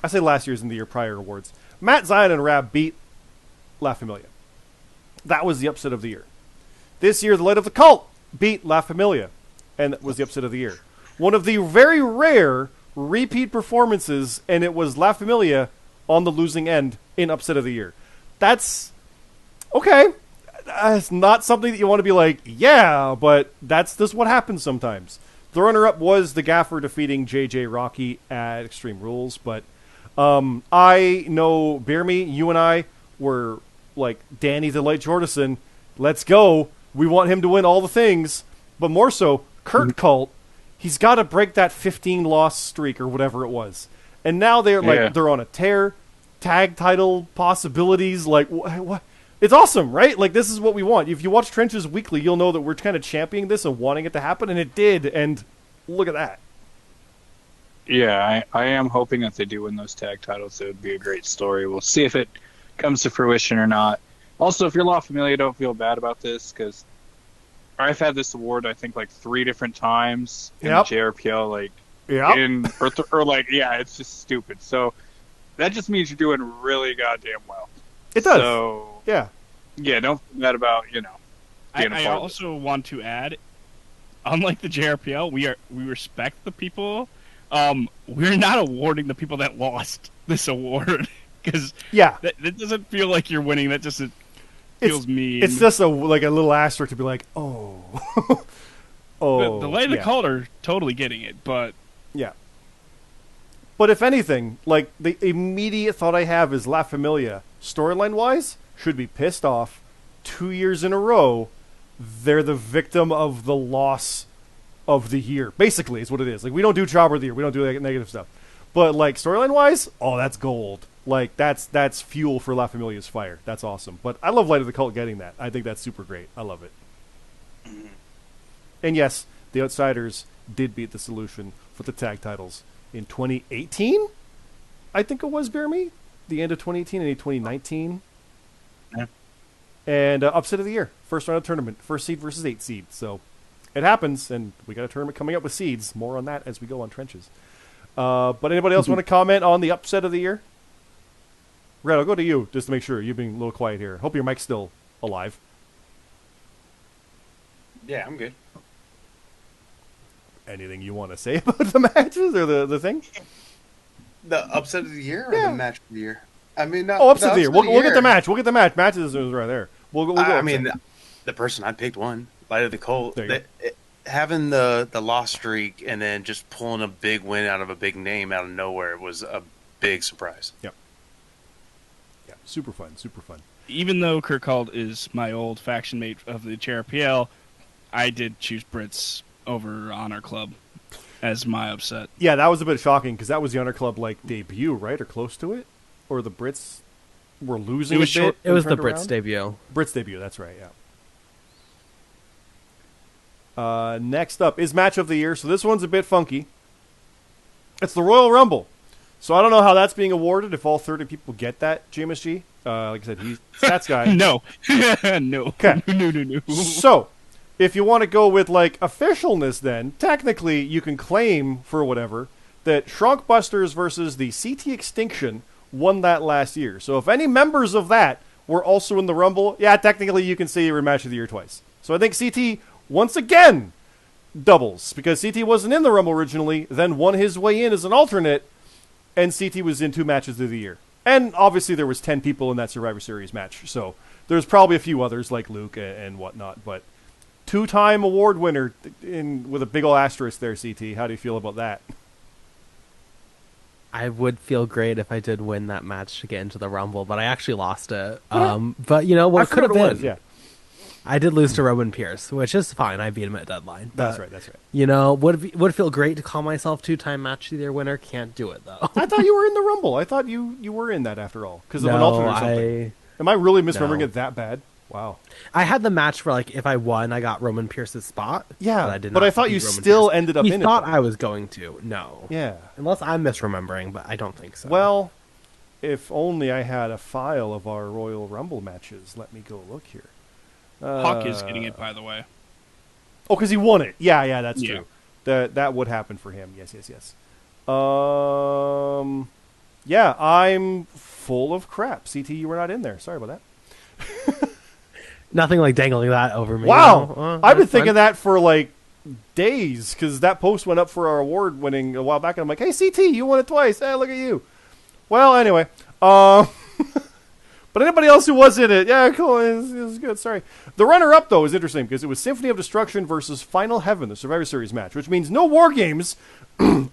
I say last year's in the year prior awards, Matt, Zion, and Rab beat La Familia. That was the upset of the year. This year, the Light of the Cult beat La Familia, and that was the upset of the year. One of the very rare repeat performances, and it was La Familia on the losing end in upset of the year. That's okay. It's not something that you want to be like, yeah, but that's just what happens sometimes. The runner-up was the Gaffer defeating JJ Rocky at Extreme Rules, but I know BeerMe, you and I were like Danny the Light Jordison. Let's go. We want him to win all the things, but more so, Kurt Cult. He's got to break that 15-loss streak or whatever it was, and now they're like they're on a tear. Tag title possibilities, like what? It's awesome, right? Like, this is what we want. If you watch Trenches Weekly, you'll know that we're kind of championing this and wanting it to happen, and it did, and look at that. Yeah, I am hoping that they do win those tag titles. It would be a great story. We'll see if it comes to fruition or not. Also, if you're La Familia, don't feel bad about this, because I've had this award, I think, like 3 different times in the JRPL, like, it's just stupid. So that just means you're doing really goddamn well. It does. So, yeah, don't feel bad about, I also want to add, unlike the JRPL, we respect the people. We're not awarding the people that lost this award because that doesn't feel like you're winning. That just feels mean. It's just a little asterisk to be like, oh, The Light of the Cult are totally getting it, but yeah. But if anything, like, the immediate thought I have is La Familia, storyline-wise, should be pissed off 2 years in a row. They're the victim of the loss of the year. Basically, is what it is. Like, we don't do Jobber of the Year. We don't do that negative stuff. But, like, storyline-wise, that's gold. Like, that's fuel for La Familia's fire. That's awesome. But I love Light of the Cult getting that. I think that's super great. I love it. And yes, the Outsiders did beat the Solution for the tag titles in 2018, I think it was, BeerMe? The end of 2018 and 2019. Yeah. And upset of the year. First round of tournament. First seed versus 8 seed. So it happens, and we got a tournament coming up with seeds. More on that as we go on Trenches. But anybody else want to comment on the upset of the year? Red, I'll go to you, just to make sure. You've been a little quiet here. Hope your mic's still alive. Yeah, I'm good. Anything you want to say about the matches or the thing? The upset of the year or the match of the year? I mean, upset of the year. We'll get the match. We'll get the match. Matches is right there. We'll go. I mean, the person I picked won. Light of the Cult. Having the loss streak and then just pulling a big win out of a big name out of nowhere was a big surprise. Yep. Yeah, super fun. Super fun. Even though Kurt Cult is my old faction mate of the JRPL, I did choose Brits over Honor Club as my upset. Yeah, that was a bit shocking because that was the Honor Club debut, right, or close to it, or the Brits were losing. It was the Brits debut. Brits debut. That's right. Yeah. Next up is match of the year. So this one's a bit funky. It's the Royal Rumble. So I don't know how that's being awarded. If all 30 people get that, Gmsg. Like I said, he's stats guy. No, no. Okay. No. So, if you want to go with officialness, then technically you can claim for whatever that Shrunkbusters versus the CT Extinction won that last year. So if any members of that were also in the Rumble, technically you can say you were match of the year twice. So I think CT once again doubles because CT wasn't in the Rumble originally, then won his way in as an alternate, and CT was in 2 matches of the year. And obviously there was 10 people in that Survivor Series match, so there's probably a few others like Luke and whatnot, but 2-time award winner with a big ol' asterisk there, CT. How do you feel about that? I would feel great if I did win that match to get into the Rumble, but I actually lost it. But you know what could have been? Yeah. I did lose to Roman Pierce, which is fine. I beat him at deadline. That's right. You know, would feel great to call myself 2-time match of the year winner. Can't do it though. I thought you were in the Rumble. I thought you were in that after all because of an alternate or something. Am I really misremembering it that bad? Wow. I had the match where, like, if I won, I got Roman Pierce's spot. Yeah, but I did but not I thought beat you Roman still Pierce. ended up He in thought it. I was going to. No. Yeah. Unless I'm misremembering, but I don't think so. Well, if only I had a file of our Royal Rumble matches. Let me go look here. Hawk is getting it, by the way. Oh, because he won it. Yeah, that's Yeah. true. That would happen for him. Yes. Yeah, I'm full of crap. CT, you were not in there. Sorry about that. Nothing like dangling that over me. Wow. You know? I've been That's thinking fun. that for like days because that post went up for our award winning a while back, and I'm like, hey, CT, you won it twice. Hey, look at you. Well, anyway. But anybody else who was in it, yeah, cool. It was good. Sorry. The runner-up, though, is interesting because it was Symphony of Destruction versus Final Heaven, the Survivor Series match, which means no War Games.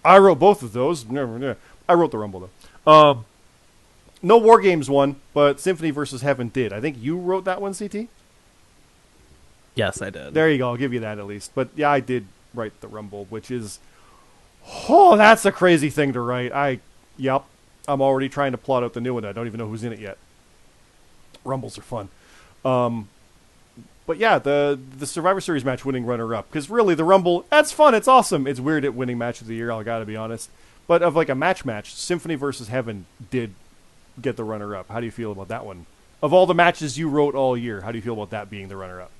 I wrote both of those. I wrote the Rumble, though. No War Games won, but Symphony versus Heaven did. I think you wrote that one, CT? Yes, I did. There you go. I'll give you that at least. But, yeah, I did write the Rumble, which is... Oh, that's a crazy thing to write. Yep. I'm already trying to plot out the new one. I don't even know who's in it yet. Rumbles are fun. But yeah, the Survivor Series match winning runner-up. Because really, the Rumble, that's fun. It's awesome. It's weird at winning match of the year, I gotta be honest. But of like a match, Symphony versus Heaven did get the runner-up. How do you feel about that one? Of all the matches you wrote all year, how do you feel about that being the runner-up?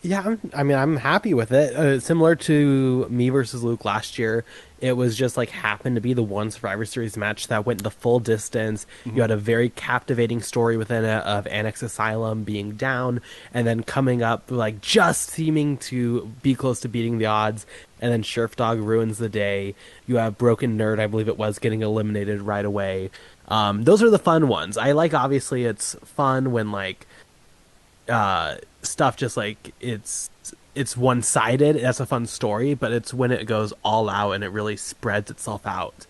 Yeah, I'm happy with it. Similar to me versus Luke last year, it was just like happened to be the one Survivor Series match that went the full distance. Mm-hmm. You had a very captivating story within it of Annex Asylum being down and then coming up, like just seeming to be close to beating the odds. And then Sheriff Dog ruins the day. You have Broken Nerd, I believe it was, getting eliminated right away. Those are the fun ones. I like, obviously, it's fun when like stuff just like it's one-sided. That's a fun story, but it's when it goes all out and it really spreads itself out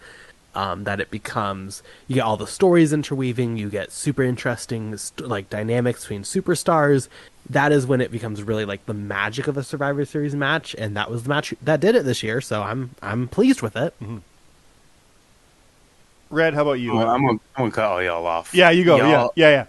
that it becomes, you get all the stories interweaving, you get super interesting like dynamics between superstars. That is when it becomes really like the magic of a Survivor Series match, and that was the match that did it this year, so I'm pleased with it. Mm-hmm. Red, how about you? Well, I'm gonna cut all y'all off. Yeah, you go. Y'all, Yeah.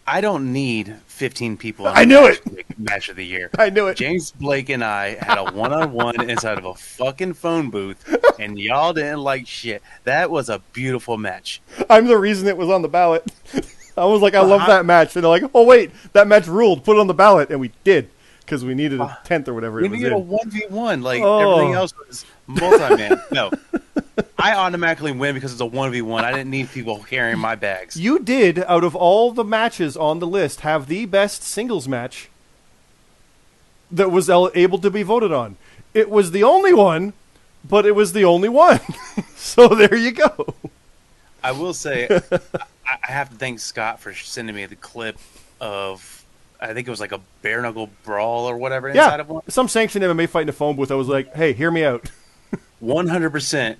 I don't need 15 people. I knew it. Match of the year. I knew it. James Blake and I had a one-on-one inside of a fucking phone booth, and y'all didn't like shit. That was a beautiful match. I'm the reason it was on the ballot. I was like, I love that match. And they're like, oh, wait, that match ruled. Put it on the ballot. And we did, because we needed a 10th or whatever We it was needed a in. 1v1. Like, everything else was multi-man. No. I automatically win because it's a 1v1. I didn't need people carrying my bags. You did, out of all the matches on the list, have the best singles match that was able to be voted on. It was the only one, but it was the only one. So there you go. I will say, I have to thank Scott for sending me the clip of, I think it was like a bare knuckle brawl or whatever inside of one. Some sanctioned MMA fight in a phone booth. I was like, hey, hear me out. 100%.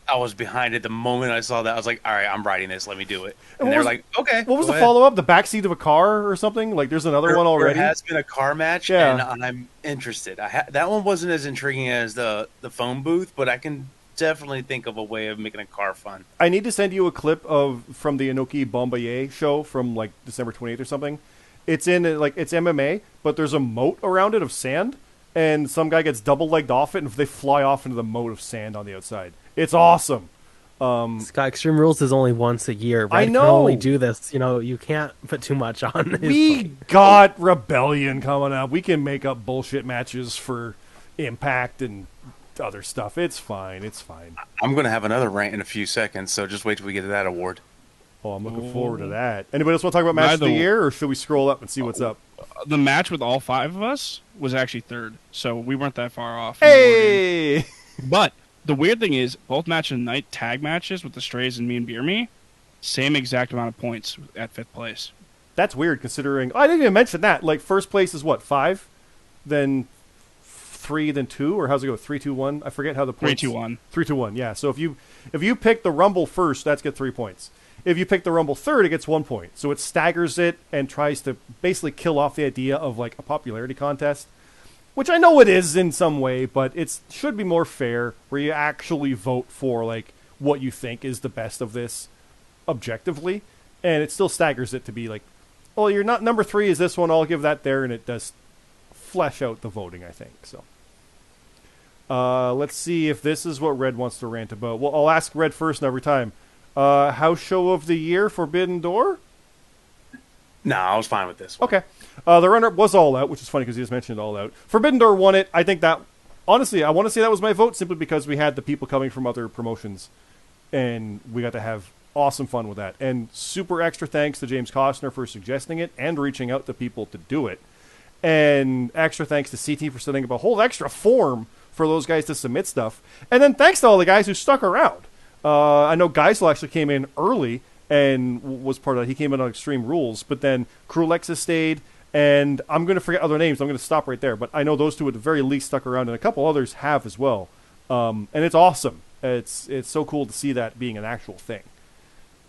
I was behind it the moment I saw that. I was like, all right, I'm writing this. Let me do it. And they're like, okay. What was the ahead. follow-up? The backseat of a car or something? Like, there's another one already? There has been a car match, and I'm interested. That one wasn't as intriguing as the phone booth, but I can definitely think of a way of making a car fun. I need to send you a clip from the Inoki Bombaye show from, like, December 28th or something. It's it's MMA, but there's a moat around it of sand, and some guy gets double-legged off it, and they fly off into the moat of sand on the outside. It's awesome. Scott, Extreme Rules is only once a year. Red I know. can only do this. You can't put too much on. We got Rebellion coming up. We can make up bullshit matches for Impact and other stuff. It's fine. It's fine. I'm going to have another rant in a few seconds, so just wait till we get to that award. Oh, I'm looking forward to that. Anybody else want to talk about match of the year, or should we scroll up and see what's up? The match with all five of us was actually third, so we weren't that far off. Hey! But the weird thing is, both match of the night tag matches with the Strays and me and BeerMe, same exact amount of points at fifth place. That's weird, considering... I didn't even mention that. Like, first place is what, 5? Then 3, then 2? Or how's it go? 3, 2, 1? I forget how the points... 3, 2, 1. 3, 2, 1, yeah. So if you pick the Rumble first, that's get 3 points. If you pick the Rumble third, it gets 1 point. So it staggers it and tries to basically kill off the idea of, like, a popularity contest. Which I know it is in some way, but it should be more fair, where you actually vote for, like, what you think is the best of this objectively. And it still staggers it to be, like, Well, you're not number 3 is this one. I'll give that there, and it does flesh out the voting, I think. So, let's see if this is what Red wants to rant about. Well, I'll ask Red first every time. House show of the year, Forbidden Door? No, I was fine with this one. Okay. The runner-up was All Out, which is funny because he just mentioned All Out. Forbidden Door won it. I think that, honestly, I want to say that was my vote simply because we had the people coming from other promotions, and we got to have awesome fun with that. And super extra thanks to James Costner for suggesting it and reaching out to people to do it. And extra thanks to CT for setting up a whole extra form for those guys to submit stuff. And then thanks to all the guys who stuck around. I know Geisel actually came in early and was part of that. He came in on Extreme Rules, but then Cruelexis stayed, and I'm going to forget other names. I'm going to stop right there. But I know those two at the very least stuck around, and a couple others have as well. And it's awesome. It's so cool to see that being an actual thing.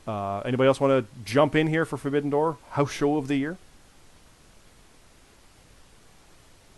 Anybody else want to jump in here for Forbidden Door? House show of the year?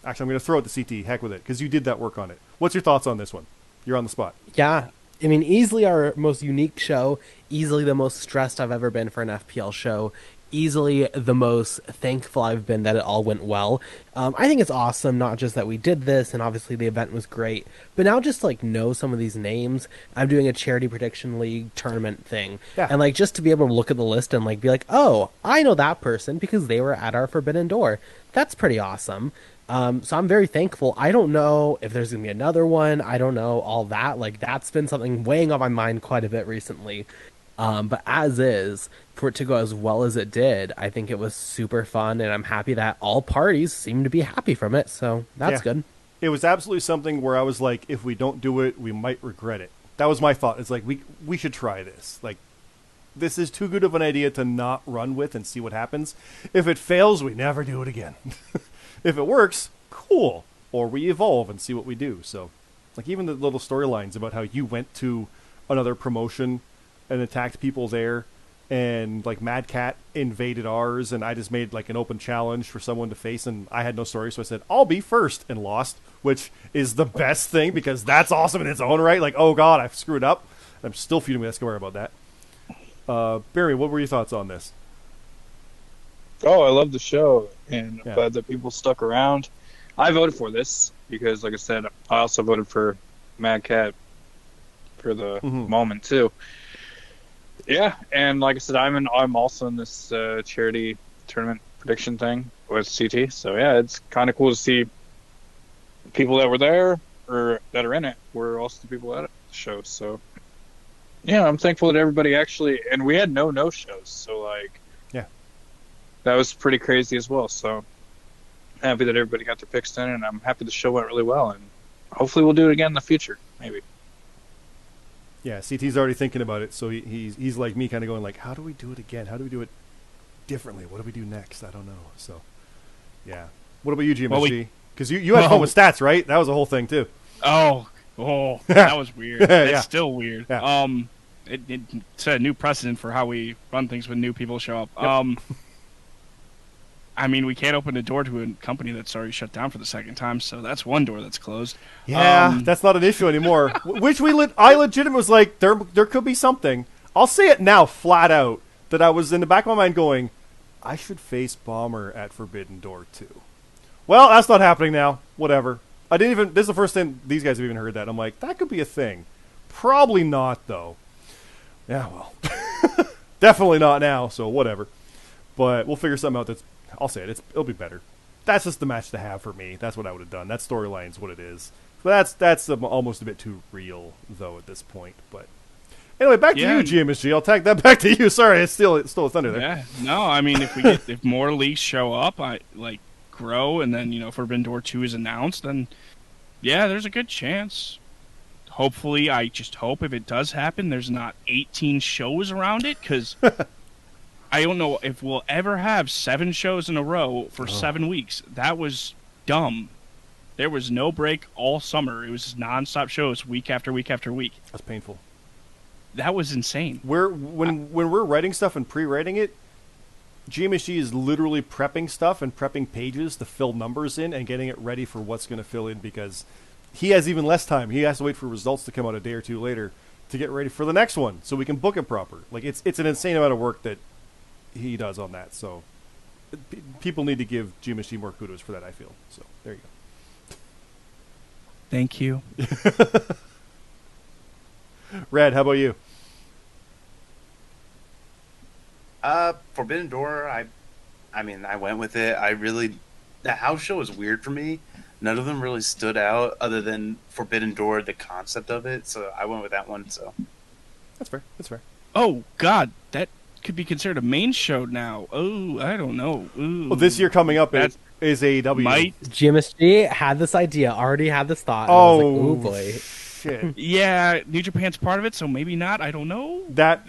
Actually, I'm going to throw it to CT. Heck with it, because you did that work on it. What's your thoughts on this one? You're on the spot. Yeah. I mean, easily our most unique show, easily the most stressed I've ever been for an FPL show, easily the most thankful I've been that it all went well. I think it's awesome, not just that we did this, and obviously the event was great, but now just, like, know some of these names. I'm doing a charity prediction league tournament thing, and, like, just to be able to look at the list and, like, be like, oh, I know that person because they were at our Forbidden Door. That's pretty awesome. So I'm very thankful. I don't know if there's going to be another one. I don't know all that. Like, that's been something weighing on my mind quite a bit recently. But as is, for it to go as well as it did, I think it was super fun, and I'm happy that all parties seem to be happy from it, so that's good. It was absolutely something where I was like, if we don't do it, we might regret it. That was my thought. It's like, we should try this. Like, this is too good of an idea to not run with and see what happens. If it fails, we never do it again. If it works, cool. Or we evolve and see what we do. So, like, even the little storylines about how you went to another promotion and attacked people there, and, like, Mad Cat invaded ours, and I just made, like, an open challenge for someone to face, and I had no story, so I said, I'll be first, and lost, which is the best thing, because that's awesome in its own right. Like, oh, God, I've screwed up. I'm still feuding with Escobar about that. Barry, what were your thoughts on this? Oh, I love the show, and I'm glad that people stuck around. I voted for this because, like I said, I also voted for Mad Cat for the moment too. Yeah, and like I said, I'm also in this charity tournament prediction thing with CT. So yeah, it's kind of cool to see people that were there or that are in it were also the people at the show. So yeah, I'm thankful that everybody actually, and we had no shows, so like. That was pretty crazy as well. So happy that everybody got their picks in, and I'm happy the show went really well. And hopefully we'll do it again in the future, maybe. Yeah, CT's already thinking about it. So he's like me, kind of going like, how do we do it again? How do we do it differently? What do we do next? I don't know. So, yeah. What about you, Gmsg? Because you had fun with stats, right? That was a whole thing too. Oh, that was weird. It's still weird. Yeah. It set a new precedent for how we run things when new people show up. Yep. I mean, we can't open a door to a company that's already shut down for the second time, so that's one door that's closed. Yeah, that's not an issue anymore. Which I legitimately was like, there could be something. I'll say it now, flat out, that I was in the back of my mind going, I should face Bomber at Forbidden Door 2. Well, that's not happening now. Whatever. This is the first time these guys have even heard that. I'm like, that could be a thing. Probably not, though. Yeah, well. Definitely not now, so whatever. But we'll figure something out I'll say it. It'll be better. That's just the match to have for me. That's what I would have done. That storyline's what it is. But that's almost a bit too real, though, at this point. But anyway, back to you, Gmsg. I'll tag that back to you. Sorry, it's still a thunder there. Yeah, no, I mean, if more leagues show up, grow, and then Forbidden Door 2 is announced, then yeah, there's a good chance. Hopefully, I just hope if it does happen, there's not 18 shows around it, because. I don't know if we'll ever have 7 shows in a row for 7 weeks. That was dumb. There was no break all summer. It was nonstop shows week after week after week. That's painful. That was insane. When we're writing stuff and pre-writing it, Gmsg is literally prepping stuff and prepping pages to fill numbers in and getting it ready for what's going to fill in, because he has even less time. He has to wait for results to come out a day or two later to get ready for the next one so we can book it proper. Like, it's an insane amount of work that he does on that. So people need to give Gmsg more kudos for that, I feel. So there you go. Thank you. Red, how about you? Forbidden Door, I mean, I went with it. The house show was weird for me. None of them really stood out other than Forbidden Door, the concept of it. So I went with that one. So That's fair. That's fair. Oh God, that could be considered a main show now. Oh, I don't know. Ooh. Well, this year coming up That's- is AEW. Might. GMSG had this idea, already had this thought. And I Oh, was like, ooh boy. shit. Yeah, New Japan's part of it, so maybe not. I don't know. That.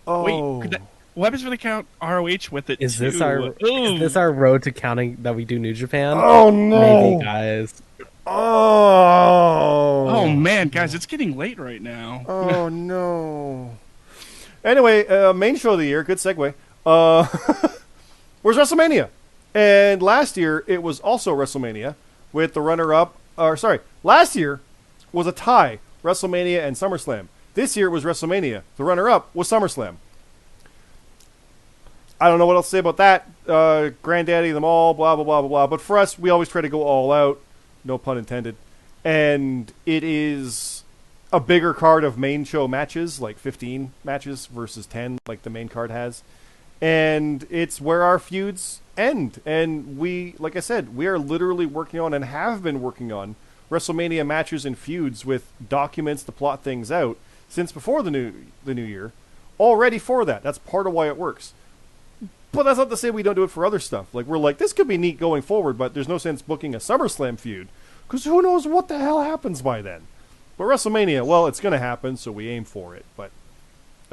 Oh. Wait, could that, what happens if they count ROH with it Is too? this our Ooh. is this our road to counting that we do New Japan? Oh no. Maybe, guys. Oh. Oh man, guys, it's getting late right now. Oh no. Anyway, main show of the year. Good segue. Where's WrestleMania? And last year it was also WrestleMania with the runner-up. Last year was a tie, WrestleMania and SummerSlam. This year it was WrestleMania. The runner-up was SummerSlam. I don't know what else to say about that. Granddaddy of them all, blah, blah, blah, blah, blah. But for us, we always try to go all out. No pun intended. And it is a bigger card of main show matches, like 15 matches versus 10, like the main card has. And it's where our feuds end. And we, like I said, we are literally working on and have been working on WrestleMania matches and feuds with documents to plot things out since before the new year. Already for that. That's part of why it works. But that's not to say we don't do it for other stuff. Like, we're like, this could be neat going forward, but there's no sense booking a SummerSlam feud, because who knows what the hell happens by then. But WrestleMania, well, it's going to happen, so we aim for it. But,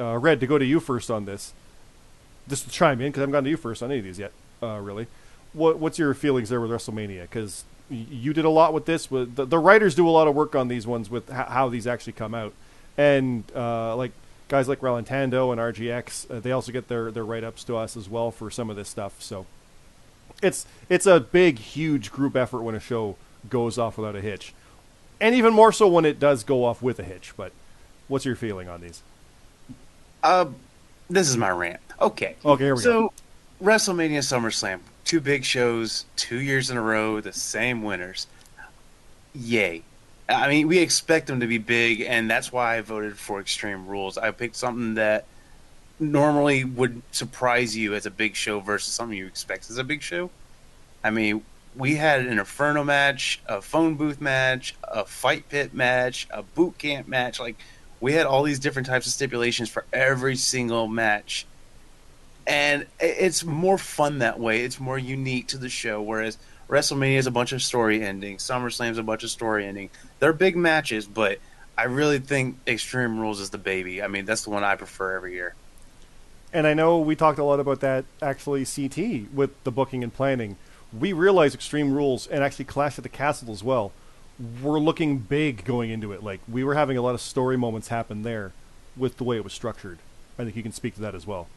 Red, to go to you first on this, just to chime in, because I haven't gotten to you first on any of these yet, really. What's your feelings there with WrestleMania? Because you did a lot with this. The writers do a lot of work on these ones with how these actually come out. And, guys like Ralantando and RGX, they also get their write-ups to us as well for some of this stuff. So it's a big, huge group effort when a show goes off without a hitch. And even more so when it does go off with a hitch. But what's your feeling on these? this is my rant. Okay, here we go. So WrestleMania, SummerSlam, 2 big shows, 2 years in a row, the same winners. Yay. I mean, we expect them to be big, and that's why I voted for Extreme Rules. I picked something that normally would surprise you as a big show versus something you expect as a big show. I mean, we had an Inferno match, a phone booth match, a fight pit match, a boot camp match. Like, we had all these different types of stipulations for every single match. And it's more fun that way. It's more unique to the show, whereas WrestleMania is a bunch of story endings. SummerSlam's a bunch of story ending. They're big matches, but I really think Extreme Rules is the baby. I mean, that's the one I prefer every year. And I know we talked a lot about that, actually, CT, with the booking and planning. We realized Extreme Rules, and actually Clash at the Castle as well, were looking big going into it. Like, we were having a lot of story moments happen there with the way it was structured. I think you can speak to that as well.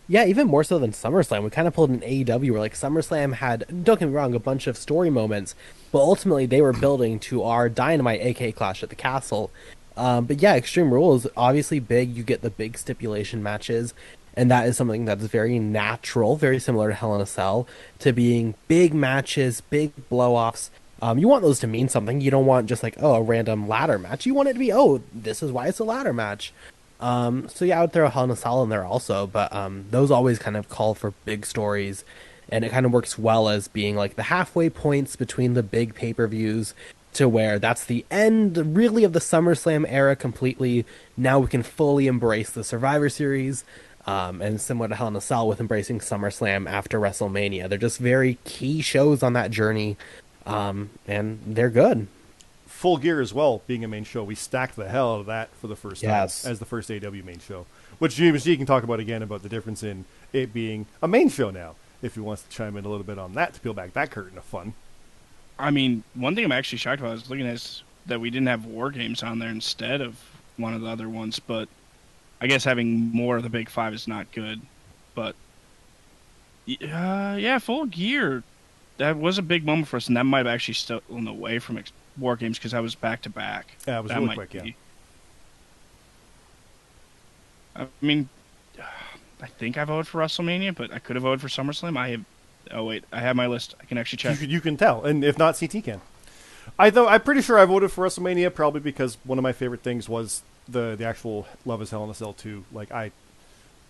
Yeah, even more so than SummerSlam. We kind of pulled an AEW where, like, SummerSlam had, don't get me wrong, a bunch of story moments, but ultimately they were building to our Dynamite, aka Clash at the Castle. But yeah, Extreme Rules, obviously big. You get the big stipulation matches, and that is something that's very natural, very similar to Hell in a Cell, to being big matches, big blow-offs. You want those to mean something. You don't want just like, oh, a random ladder match. You want it to be, oh, this is why it's a ladder match. So yeah, I would throw Hell in a Cell in there also, but those always kind of call for big stories, and it kind of works well as being like the halfway points between the big pay-per-views to where that's the end really of the SummerSlam era completely. Now we can fully embrace the Survivor Series, and similar to Hell in a Cell with embracing SummerSlam after WrestleMania. They're just very key shows on that journey, and they're good. Full Gear as well, being a main show. We stacked the hell out of that for the first time Yes. as the first AW main show. Which Gmsg can talk about again about the difference in it being a main show now, if he wants to chime in a little bit on that to peel back that curtain of fun. I mean, one thing I'm actually shocked about is looking at that we didn't have War Games on there instead of one of the other ones, but I guess having more of the Big Five is not good. But yeah, Full Gear, that was a big moment for us, and that might have actually stolen away from War Games because I was back to back. Yeah, it was That really might quick, yeah. be. I mean, think I voted for WrestleMania, but I could have voted for SummerSlam. I have my list. I can actually check. You can tell, and if not, CT can. I'm pretty sure I voted for WrestleMania probably because one of my favorite things was the actual Love Is Hell in a Cell 2. Like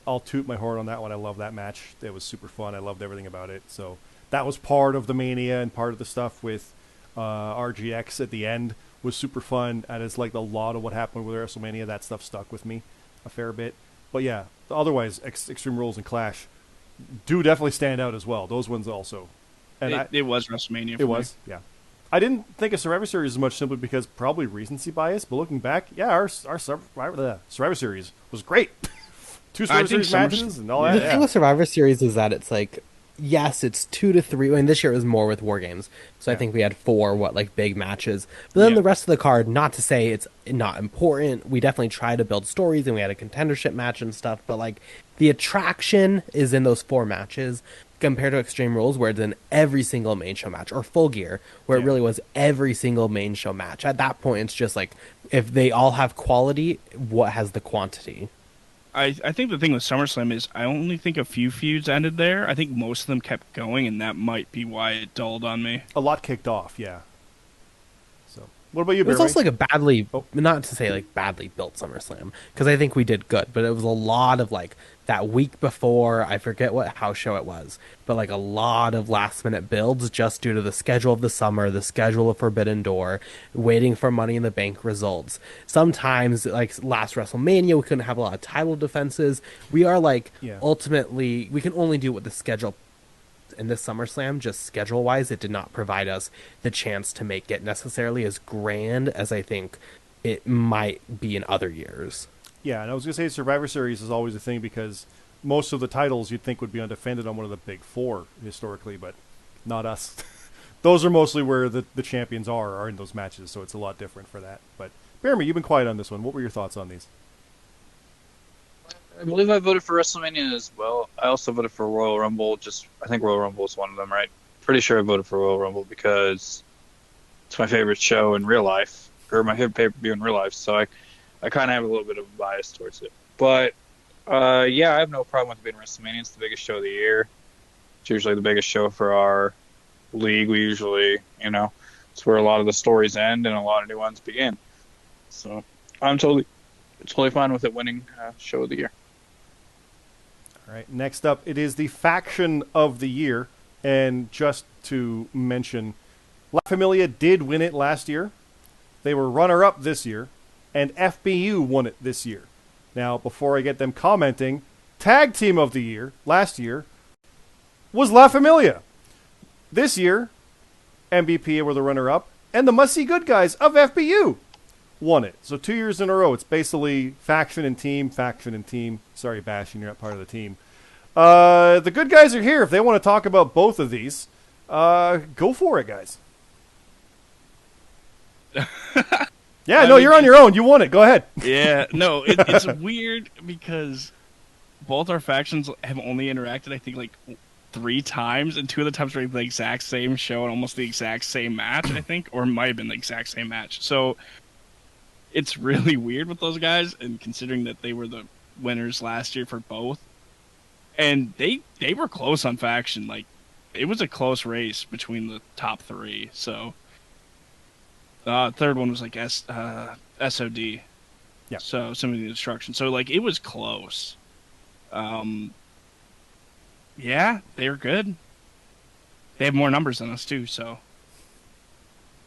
I'll toot my horn on that one. I love that match. It was super fun. I loved everything about it. So that was part of the Mania, and part of the stuff with RGX at the end was super fun. And it's like a lot of what happened with WrestleMania. That stuff stuck with me a fair bit. But yeah, otherwise, Extreme Rules and Clash do definitely stand out as well. Those ones also. And it was WrestleMania. It was, yeah. I didn't think of Survivor Series as much simply because probably recency bias, but looking back, yeah, our Survivor Series was great. 2 Survivor Series matches and all that. The thing with Survivor Series is that it's like, yes, it's 2 to 3. I mean, this year it was more with War Games, so I think we had 4 big matches. But then the rest of the card, not to say it's not important, we definitely try to build stories, and we had a contendership match and stuff. But like the attraction is in those 4 matches compared to Extreme Rules, where it's in every single main show match, or Full Gear, where it really was every single main show match. At that point, it's just like if they all have quality, what has the quantity? I think the thing with SummerSlam is I only think a few feuds ended there. I think most of them kept going, and that might be why it dulled on me. A lot kicked off, yeah. So, what about you, It was BeerMe? also like a badly, not to say like badly built SummerSlam, because I think we did good, but it was a lot of like that week before, I forget what house show it was, but like a lot of last minute builds just due to the schedule of the summer, the schedule of Forbidden Door, waiting for Money in the Bank results. Sometimes, like last WrestleMania, we couldn't have a lot of title defenses. We are like, ultimately, we can only do what the schedule in this SummerSlam, just schedule wise, it did not provide us the chance to make it necessarily as grand as I think it might be in other years. Yeah, and I was going to say Survivor Series is always a thing because most of the titles you'd think would be undefended on one of the big 4 historically, but not us. Those are mostly where the champions are in those matches, so it's a lot different for that. But BeerMe, you've been quiet on this one. What were your thoughts on these? I believe I voted for WrestleMania as well. I also voted for Royal Rumble. I think Royal Rumble is one of them, right? Pretty sure I voted for Royal Rumble because it's my favorite show in real life, or my favorite pay-per-view in real life. So I kind of have a little bit of a bias towards it. But, yeah, I have no problem with it being WrestleMania. It's the biggest show of the year. It's usually the biggest show for our league. We usually, it's where a lot of the stories end and a lot of new ones begin. So I'm totally fine with it winning show of the year. All right, next up, it is the Faction of the Year. And just to mention, La Familia did win it last year. They were runner-up this year. And FBU won it this year. Now, before I get them commenting, Tag Team of the Year last year was La Familia. This year, MVP were the runner-up, and the Must See Good Guys of FBU won it. So 2 years in a row, it's basically faction and team. Sorry, Bastion, you're not part of the team. The good guys are here. If they want to talk about both of these, go for it, guys. Yeah, no, you're on your own. You won it. Go ahead. Yeah, no, it's weird because both our factions have only interacted, I think, like 3 times, and 2 of the times were the exact same show and almost the exact same match, I think, or it might have been the exact same match. So it's really weird with those guys, and considering that they were the winners last year for both, and they were close on faction. Like, it was a close race between the top 3, so... third one was like SOD. Yeah. So some of the destruction. So like it was close. Yeah, they were good. They have more numbers than us too, so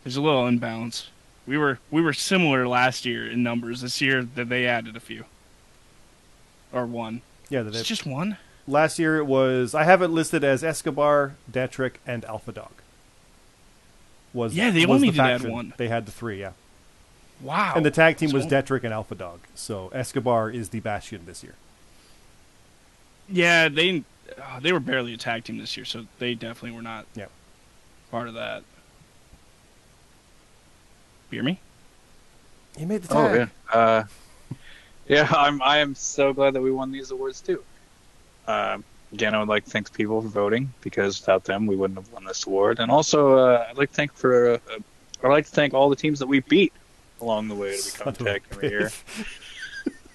there's a little imbalance. We were similar last year in numbers. This year that they added a few. Or one. Yeah, it's just one. Last year it was, I have it listed as Escobar, Detrick, and Alpha Dog. They only did add one. They had the 3, yeah. Wow. And the tag team was Detrick and Alpha Dog. So Escobar is the Bastion this year. Yeah, they were barely a tag team this year, so they definitely were not part of that. BeerMe? You made the tag. Oh, yeah. I am so glad that we won these awards too. Again, I would like to thank the people for voting, because without them, we wouldn't have won this award. And also, I'd like to thank all the teams that we beat along the way to become tag team of the year.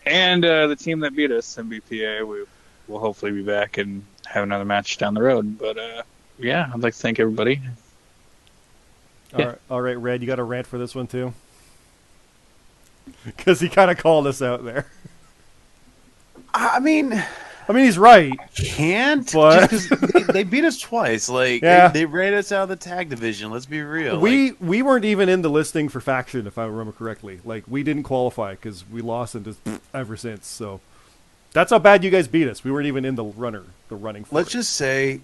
And the team that beat us, MBPA, we'll hopefully be back and have another match down the road. But yeah, I'd like to thank everybody. Yeah. All right, Red, you got a rant for this one too? Because he kind of called us out there. I mean, he's right. Can't, but just 'cause they beat us twice. Like, Yeah. they ran us out of the tag division. Let's be real. we weren't even in the listing for faction, if I remember correctly. Like, we didn't qualify because we lost and just ever since. So that's how bad you guys beat us. We weren't even in the running. For Let's it. just say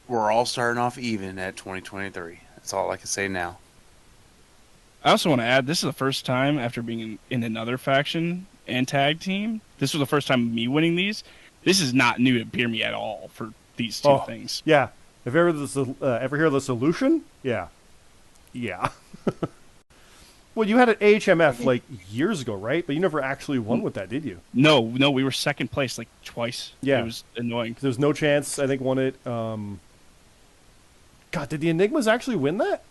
we're all starting off even at 2023. That's all I can say now. I also want to add, this is the first time after being in another faction and tag team. This was the first time me winning these. This is not new to BeerMe at all for these two things. Yeah. Have you ever hear of the solution? Yeah. Yeah. Well, you had an HMF like years ago, right? But you never actually won with that, did you? No, we were second place like twice. Yeah. It was annoying. There's no chance. I think won it. God, did the Enigmas actually win that?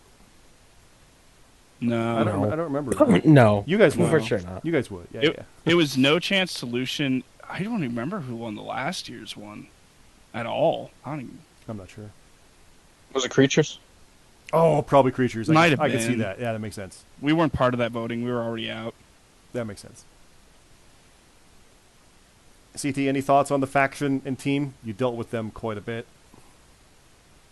No. I don't remember. No, You guys would. for sure not. You guys would. Yeah, It, yeah. it was no chance solution. I don't even remember who won the last year's one at all. I don't even. I'm not sure. Was it Creatures? Oh, probably Creatures. Might have I can see been. that. Yeah, that makes sense. We weren't part of that voting. We were already out. That makes sense. CT, any thoughts on the faction and team? You dealt with them quite a bit.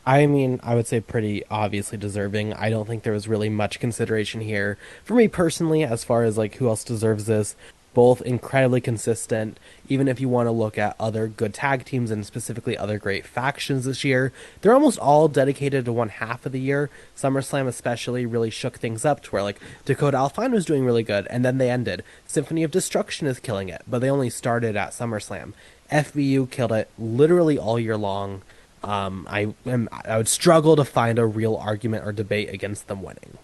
I mean, I would say pretty obviously deserving. I don't think there was really much consideration here for me personally as far as like who else deserves this. Both incredibly consistent. Even if you want to look at other good tag teams and specifically other great factions this year, they're almost all dedicated to one half of the year. SummerSlam especially really shook things up to where like Dakota Alfine was doing really good and then they ended. Symphony of Destruction is killing it, but they only started at SummerSlam. FBU killed it literally all year long. I would struggle to find a real argument or debate against them winning.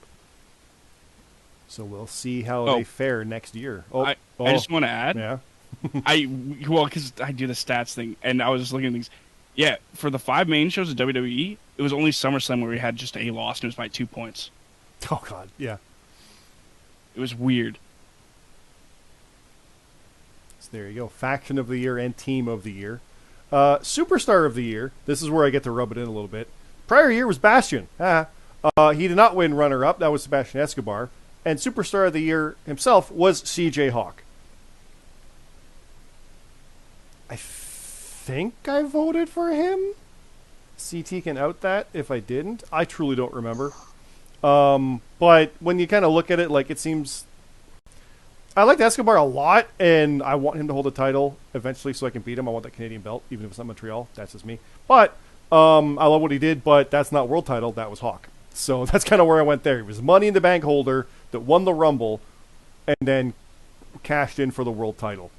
So we'll see how they fare next year. I just want to add. Yeah. Because I do the stats thing, and I was just looking at things. Yeah, for the 5 main shows of WWE, it was only SummerSlam where we had just a loss, and it was by 2 points. Oh, God. Yeah. It was weird. So there you go. Faction of the year and team of the year. Superstar of the year. This is where I get to rub it in a little bit. Prior year was Bastion. He did not win runner-up. That was Sebastian Escobar. And Superstar of the year himself was CJ Hawk. I think I voted for him. CT can out that if I didn't. I truly don't remember. But when you kind of look at it, like, it seems... I like Escobar a lot, and I want him to hold the title eventually so I can beat him. I want that Canadian belt, even if it's not Montreal. That's just me. But I love what he did, but that's not world title. That was Hawk. So that's kind of where I went there. He was Money in the Bank holder that won the Rumble and then cashed in for the world title.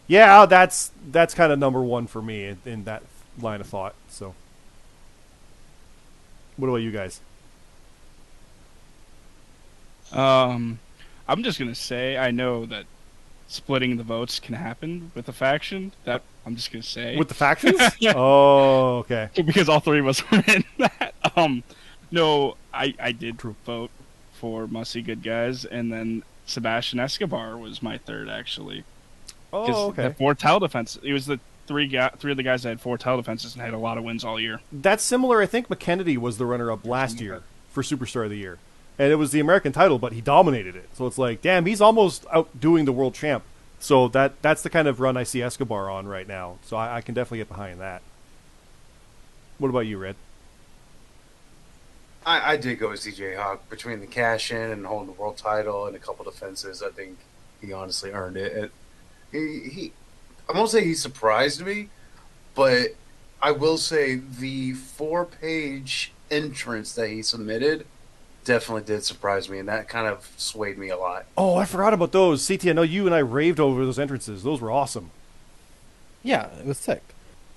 Yeah, that's kind of number one for me in that line of thought. So what about you guys? I'm just gonna say I know that splitting the votes can happen with the faction. That I'm just gonna say With the factions? Oh, okay. because all 3 of us were in that. No, I did vote for Must See Good Guys, and then Sebastian Escobar was my third actually. Oh, okay. The 4 title defense. It was the three of the guys that had 4 title defenses and had a lot of wins all year. That's similar. I think McKennedy was the runner-up last year for Superstar of the Year. And it was the American title, but he dominated it. So it's like, damn, he's almost outdoing the world champ. So that's the kind of run I see Escobar on right now. So I can definitely get behind that. What about you, Red? I did go with CJ Hawk between the cash in and holding the world title and a couple defenses. I think he honestly earned it. I won't say he surprised me, but I will say the 4-page entrance that he submitted definitely did surprise me, and that kind of swayed me a lot. Oh, I forgot about those. CT, I know you and I raved over those entrances. Those were awesome. Yeah, it was sick.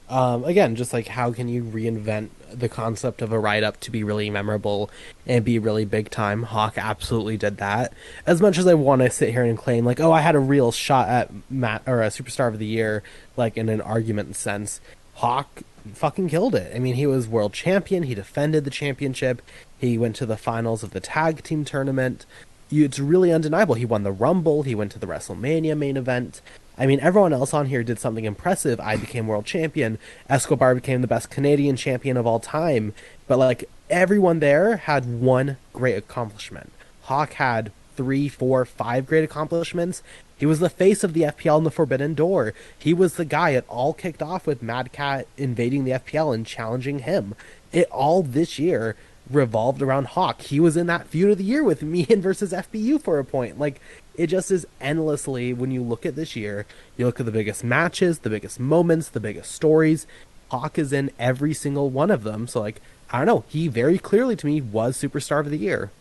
Again, just like how can you reinvent the concept of a write-up to be really memorable and be really big time? Hawk absolutely did that. As much as I want to sit here and claim like, oh, I had a real shot at a Superstar of the Year, like in an argument sense, Hawk fucking killed it. I mean, he was world champion. He defended the championship. He went to the finals of the tag team tournament. it's really undeniable. He won the Rumble. He went to the WrestleMania main event. I mean, everyone else on here did something impressive. I became world champion. Escobar became the best Canadian champion of all time. But, like, everyone there had one great accomplishment. Hawk had 3, 4, 5 great accomplishments. He was the face of the FPL in the Forbidden Door. He was the guy. It all kicked off with Mad Cat invading the FPL and challenging him. It all this year revolved around Hawk. He was in that feud of the year with me and versus FBU for a point. Like, it just is endlessly, when you look at this year, you look at the biggest matches, the biggest moments, the biggest stories. Hawk is in every single one of them. So, like, I don't know. He very clearly, to me, was Superstar of the Year.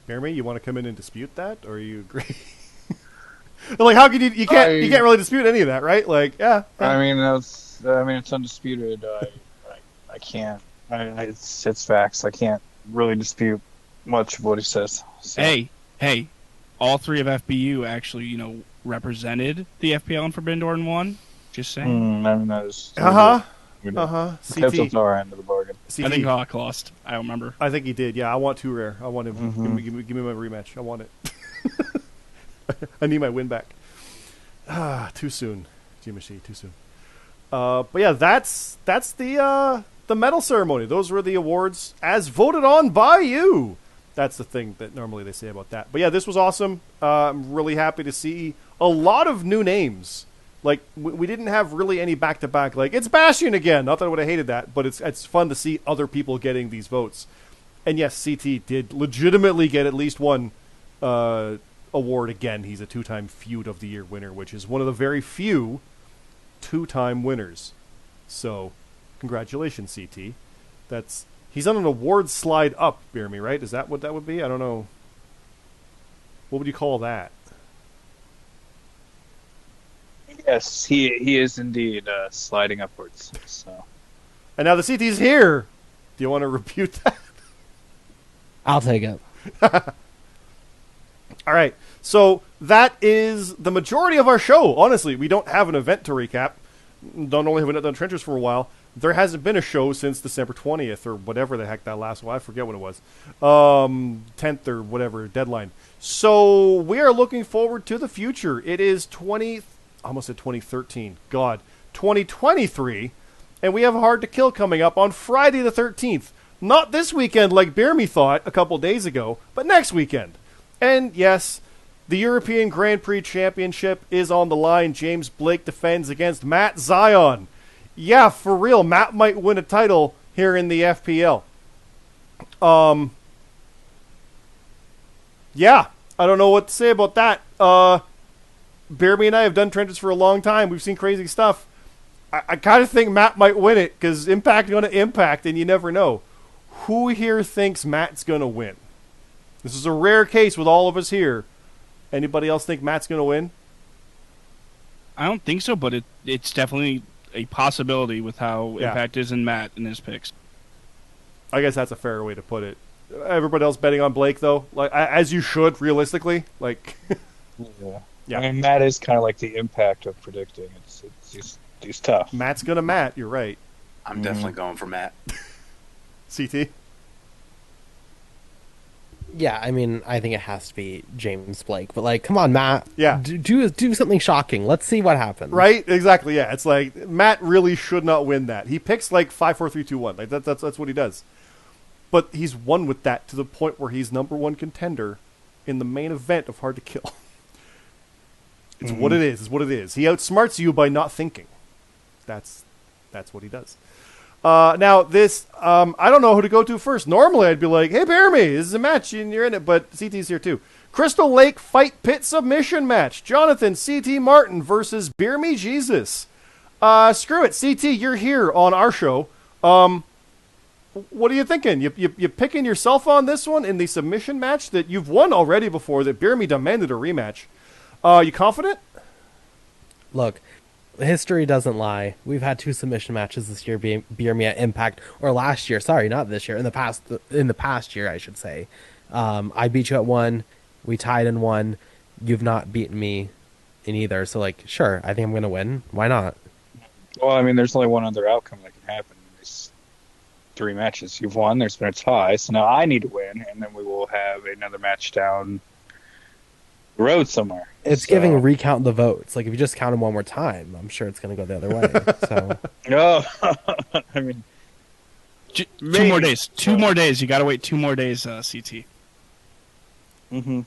BeerMe, you want to come in and dispute that, or you agree? Like, how can you can't really dispute any of that, right? Like, yeah. I mean, it's undisputed. I can't. It's facts. I can't really dispute much of what he says. So. Hey, all 3 of FBU actually, represented the FPL in Forbidden Door and won. Just saying. I mean, that is. CT. Kept our end of the bargain. CT. I think Hawk lost. I don't remember. I think he did. Yeah, I want 2 rare. I want him. Mm-hmm. Give me my rematch. I want it. I need my win back. Too soon, Gmsg. Too soon. But yeah, that's the medal ceremony. Those were the awards as voted on by you. That's the thing that normally they say about that. But yeah, this was awesome. I'm really happy to see a lot of new names. Like, we didn't have really any back-to-back, like, it's Bastion again. Not that I would have hated that, but it's fun to see other people getting these votes. And yes, CT did legitimately get at least one award again. He's a 2-time Feud of the Year winner, which is one of the very few 2-time winners. So, congratulations, CT. He's on an award slide up, BeerMe, right? Is that what that would be? I don't know. What would you call that? Yes, he is indeed sliding upwards. So. And now the CT's here. Do you want to refute that? I'll take it. All right. So that is the majority of our show. Honestly, we don't have an event to recap. Not only have we not done Trenchers for a while, there hasn't been a show since December 20th or whatever the heck that last one. I forget what it was. 10th or whatever deadline. So we are looking forward to the future. It is almost said 2013. God. 2023. And we have Hard to Kill coming up on Friday the 13th. Not this weekend like BeerMe thought a couple days ago, but next weekend. And yes, the European Grand Prix Championship is on the line. James Blake defends against Matt Zion. Yeah, for real, Matt might win a title here in the FPL. Yeah, I don't know what to say about that. BeerMe and I have done trenches for a long time. We've seen crazy stuff. I kind of think Matt might win it because impact going to impact, and you never know. Who here thinks Matt's going to win? This is a rare case with all of us here. Anybody else think Matt's going to win? I don't think so, but it's definitely a possibility with how Impact is in Matt in his picks. I guess that's a fair way to put it. Everybody else betting on Blake, though, like as you should, realistically. Like, yeah. I mean, Matt is kind of like the impact of predicting. He's tough. Matt's gonna Matt. You're right. I'm definitely going for Matt. CT. Yeah, I mean, I think it has to be James Blake. But, like, come on, Matt. Yeah. Do something shocking. Let's see what happens. Right? Exactly, yeah. It's like, Matt really should not win that. He picks, like, 5, 4, 3, 2, 1. Like, that's what he does. But he's won with that to the point where he's number 1 contender in the main event of Hard to Kill. It's what it is. It's what it is. He outsmarts you by not thinking. That's what he does. Now, this, I don't know who to go to first. Normally, I'd be like, hey, BeerMe, this is a match, and you're in it, but CT's here too. Crystal Lake Fight Pit Submission Match. Jonathan CT Martin versus BeerMe Jesus. Screw it, CT, you're here on our show. What are you thinking? You picking yourself on this one in the submission match that you've won already before, that BeerMe demanded a rematch. You confident? Look, history doesn't lie. We've had 2 submission matches this year, BeerMe at Impact, or last year. Sorry, not this year. In the past year, I should say. I beat you at 1. We tied in 1. You've not beaten me in either. So, like, sure, I think I'm going to win. Why not? Well, I mean, there's only one other outcome that can happen. 3 matches. You've won. There's been a tie. So now I need to win, and then we will have another match down the road somewhere. It's giving recount the votes. Like, if you just count them one more time, I'm sure it's going to go the other way. So, No, I mean, 2 more days. 2 more days. You got to wait 2 more days, CT. mm-hmm.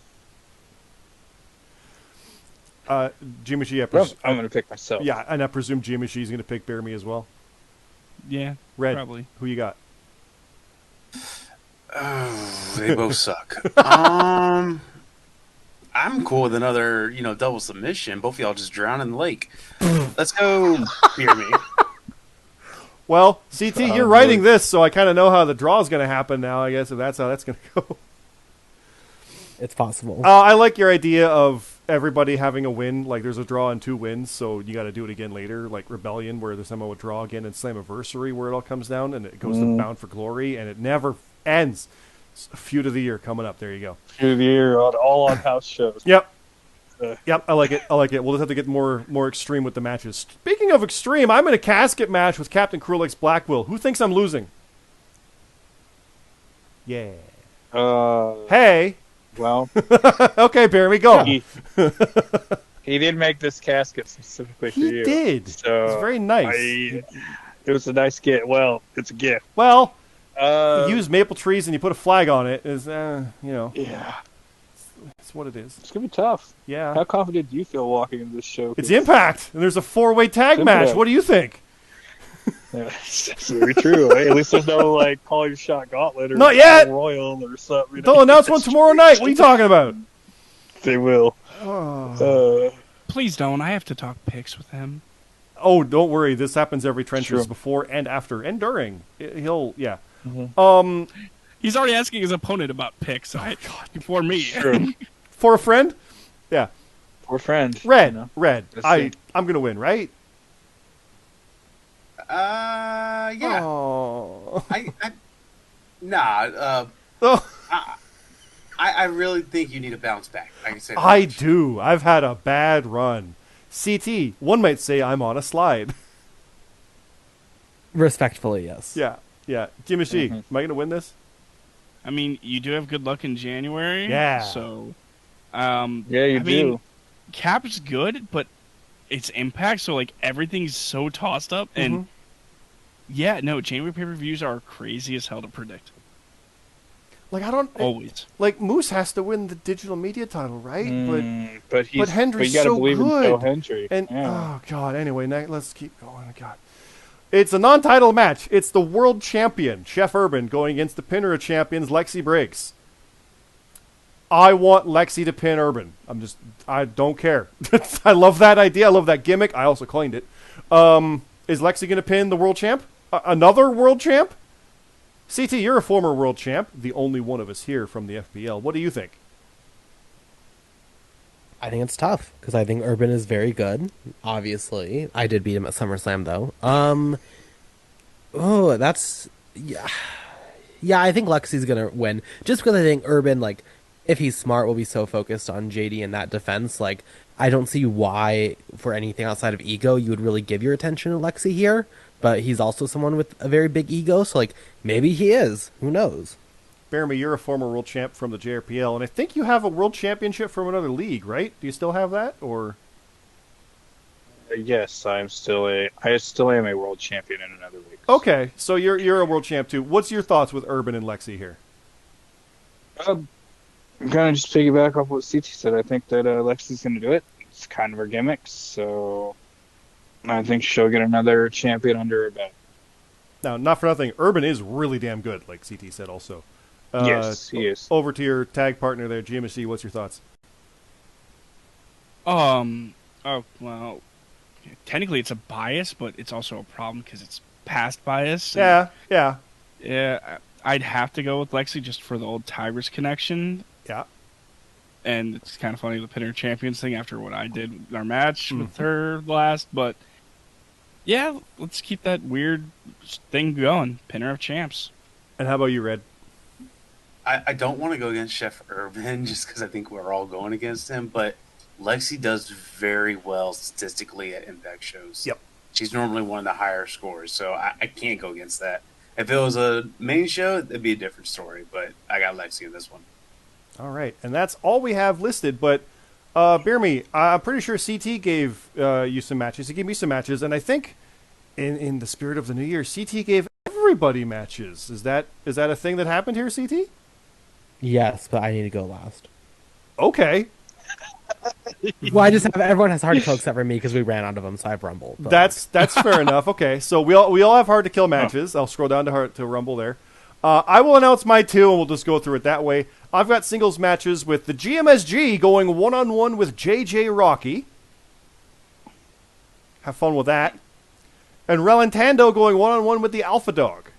Gmsg, I'm going to pick myself. Yeah, and I presume Gmsg is going to pick BeerMe as well. Yeah, Red, probably. who you got? Oh, they both suck. I'm cool with another, double submission. Both of y'all just drown in the lake. Let's go, BeerMe. Well, CT, you're writing this, so I kind of know how the draw is going to happen now, I guess, if that's how that's going to go. it's possible. I like your idea of everybody having a win. Like, there's a draw and 2 wins, so you got to do it again later. Like Rebellion, where there's somehow a draw again, and Slammiversary, where it all comes down, and it goes to Bound for Glory, and it never ends. Feud of the year coming up. There you go. Feud of the year, all on house shows. Yep. Yep, I like it. We'll just have to get more extreme with the matches. Speaking of extreme, I'm in a casket match with Captain Krulix Blackwill. Who thinks I'm losing? Yeah. Hey. Well. Okay, BeerMe, go. He did make this casket specifically for you. He did. So it's very nice. It was a nice gift. Well, it's a gift. Well, you use maple trees and you put a flag on it. Yeah. It's what it is. It's going to be tough. Yeah. How confident do you feel walking into this show? It's Impact, and there's a 4-way tag match. What do you think? Yeah, that's very true. Right? At least there's no, call your shot gauntlet or not yet. Royal or something. They'll announce one tomorrow night. What are you talking about? They will. Please don't. I have to talk picks with him. Oh, don't worry. This happens every trenches before and after and during. He'll. Mm-hmm. He's already asking his opponent about picks before me. True. For a friend? Yeah. For a friend. Red. I'm going to win, right? Yeah. Oh. I really think you need a bounce back. I can say that I much. do. I've had a bad run. CT, one might say I'm on a slide. Respectfully, yes. Yeah. Gmsg, am I going to win this? I mean, you do have good luck in January. Yeah. So, you do. Cap's good, but it's Impact, so everything's so tossed up, and January pay-per-views are crazy as hell to predict. Always. Moose has to win the digital media title, right? But Hendry's you gotta so believe good. In Joe Hendry. And oh god. Anyway, let's keep going. God. It's a non-title match. It's the world champion, Chef Urban, going against the pinner of champions, Lexi Briggs. I want Lexi to pin Urban. I don't care. I love that idea. I love that gimmick. I also coined it. Is Lexi going to pin the world champ? Another world champ? CT, you're a former world champ. The only one of us here from the FPL. What do you think? I think it's tough because I think Urban is very good. Obviously, I did beat him at SummerSlam though. I think Lexi's gonna win just because I think Urban, if he's smart, will be so focused on JD and that defense. I don't see why for anything outside of ego you would really give your attention to Lexi here. But he's also someone with a very big ego, so maybe he is. Who knows? BeerMe, you're a former world champ from the JRPL, and I think you have a world championship from another league, right? Do you still have that, or? Yes, I still am a world champion in another league. Okay, so you're a world champ too. What's your thoughts with Urban and Lexi here? I'm gonna just piggyback off what CT said. I think that Lexi's gonna do it. It's kind of her gimmick, so I think she'll get another champion under her belt. Now, not for nothing, Urban is really damn good, like CT said also. Yes, he is. Over to your tag partner there, Gmsg, what's your thoughts? Technically it's a bias, but it's also a problem because it's past bias. Yeah. Yeah, I'd have to go with Lexi just for the old Tigers connection. Yeah. And it's kind of funny, the Pinner Champions thing after what I did in our match with her last, but yeah, let's keep that weird thing going. Pinner of Champs. And how about you, Red? I don't want to go against Chef Urban just because I think we're all going against him, but Lexi does very well statistically at Impact shows. Yep. She's normally one of the higher scores, so I can't go against that. If it was a main show, it'd be a different story. But I got Lexi in this one. All right, and that's all we have listed. But BeerMe, I'm pretty sure CT gave you some matches. He gave me some matches, and I think in the spirit of the new year, CT gave everybody matches. Is that a thing that happened here, CT? Yes, but I need to go last. Okay. Well, I just have everyone has hard to kill except for me because we ran out of them, so I have Rumble. But That's fair enough. Okay, so we all have hard to kill matches. I'll scroll down to Rumble there. I will announce my two, and we'll just go through it that way. I've got singles matches with the Gmsg going 1-on-1 with JJ Rocky. Have fun with that. And Relantando going 1-on-1 with the Alpha Dog.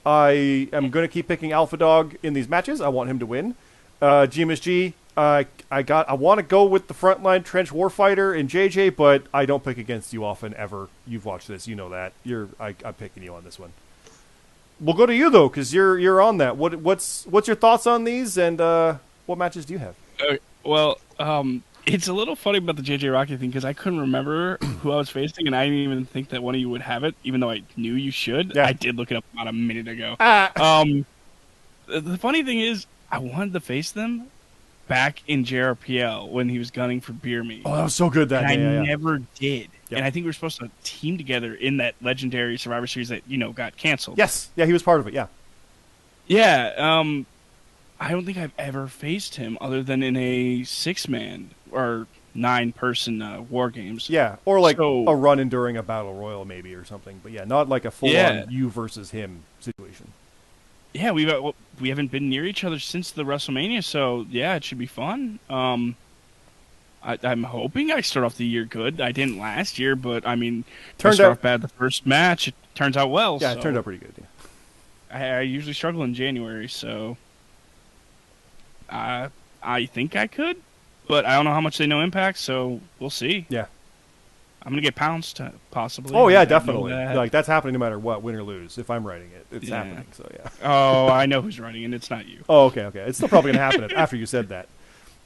I am going to keep picking Alpha Dog in these matches. I want him to win. Gmsg, I want to go with the Frontline Trench Warfighter and JJ, but I don't pick against you often, ever. You've watched this. You know that. I'm picking you on this one. We'll go to you, though, because you're on that. What's your thoughts on these, and what matches do you have? Well, it's a little funny about the JJ Rocky thing because I couldn't remember who I was facing, and I didn't even think that one of you would have it, even though I knew you should. Yeah. I did look it up about a minute ago. The funny thing is, I wanted to face them back in JRPL when he was gunning for BeerMe. Oh, that was so good that and day. I never did. Yep. And I think we were supposed to team together in that legendary Survivor Series that, got canceled. Yes. Yeah, he was part of it, yeah. Yeah, I don't think I've ever faced him other than in a 6-man or 9-person war games. Yeah, or like a run-in during a battle royal maybe or something. But yeah, not like a full-on you versus him situation. Yeah, we haven't been near each other since the WrestleMania, so yeah, it should be fun. I'm hoping I start off the year good. I didn't last year, but I mean, turned out off bad the first match. It turns out well. Yeah, so it turned out pretty good. Yeah. I usually struggle in January, so I think I could, but I don't know how much they know Impact, so we'll see. Yeah, I'm gonna get pounced possibly. Oh yeah, definitely. Like that's happening no matter what, win or lose. If I'm writing it, it's happening. So yeah. Oh, I know who's writing, and it's not you. Oh, okay. It's still probably gonna happen after you said that.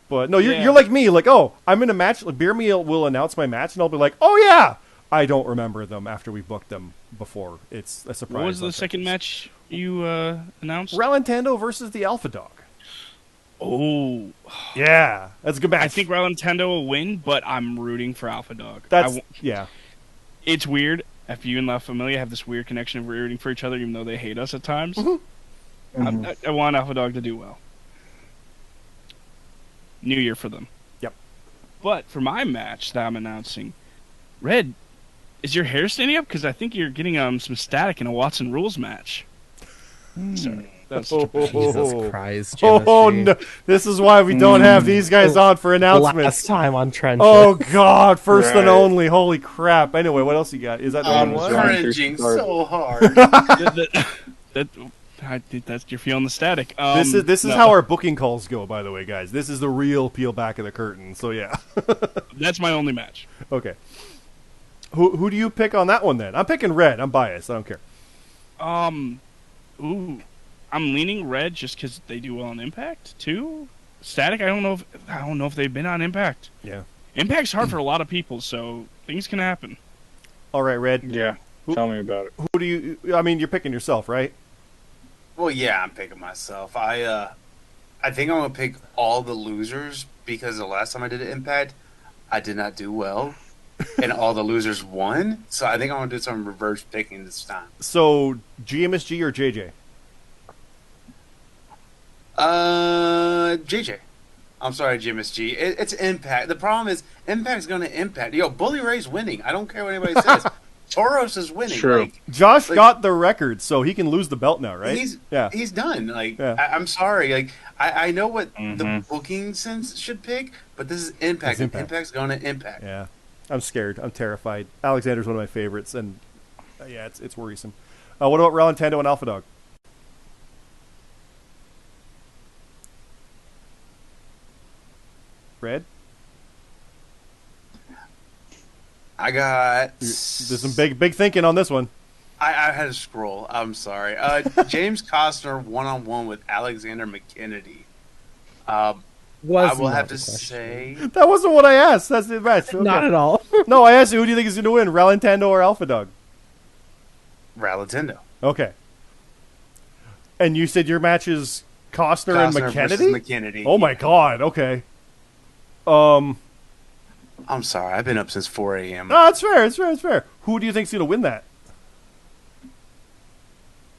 But no, you're like me. Like, oh, I'm in a match. Like, BeerMe will announce my match, and I'll be like, oh yeah. I don't remember them after we booked them before. It's a surprise. What was the second match you announced? Relantando versus the Alpha Dog. Oh, yeah, that's a good match. I think Relantando will win, but I'm rooting for Alpha Dog. Yeah. It's weird. If you and La Familia have this weird connection of rooting for each other, even though they hate us at times. Mm-hmm. I want Alpha Dog to do well. New year for them. Yep. But for my match that I'm announcing, Red, is your hair standing up? Because I think you're getting some static in a Watson Rules match. Sorry. Jesus Christ. Oh, no. This is why we don't have these guys on for announcements. Last time on Trench. Oh, God. First and only. Holy crap. Anyway, what else you got? Is that the I'm one? cringing so hard. You're feeling the static. This is how our booking calls go, by the way, guys. This is the real peel back of the curtain. So, yeah. That's my only match. Okay. Who do you pick on that one, then? I'm picking Red. I'm biased. I don't care. I'm leaning Red just because they do well on Impact too. Static, I don't know if they've been on Impact. Yeah, Impact's hard for a lot of people, so things can happen. All right, Red. Yeah, tell me about it. Who do you? I mean, you're picking yourself, right? Well, yeah, I'm picking myself. I think I'm gonna pick all the losers because the last time I did an Impact, I did not do well, and all the losers won. So I think I'm gonna do some reverse picking this time. So GMSG or JJ? JJ. I'm sorry, Gmsg. It's Impact. The problem is Impact's going to Impact. Yo, Bully Ray's winning. I don't care what anybody says. Toros is winning. True. Josh got the record, so he can lose the belt now, right? He's done. I'm sorry. I know what the booking sense should pick, but this is Impact. Impact's going to Impact. Yeah, I'm scared. I'm terrified. Alexander's one of my favorites, and yeah, it's worrisome. What about Relantando and Alpha Dog? Red? I got... There's some big thinking on this one. I had to scroll. I'm sorry. James Costner one-on-one with Alexander McKennedy. I will have to say... That wasn't what I asked. That's the match. Okay. Not at all. No, I asked you, who do you think is going to win, Relantando or Alpha Dog? Relantando. Okay. And you said your match is Costner and Costner versus McKennedy? McKennedy. Oh my god, okay. I'm sorry, I've been up since 4 a.m. No, it's fair, it's fair, it's fair. Who do you think's gonna win that?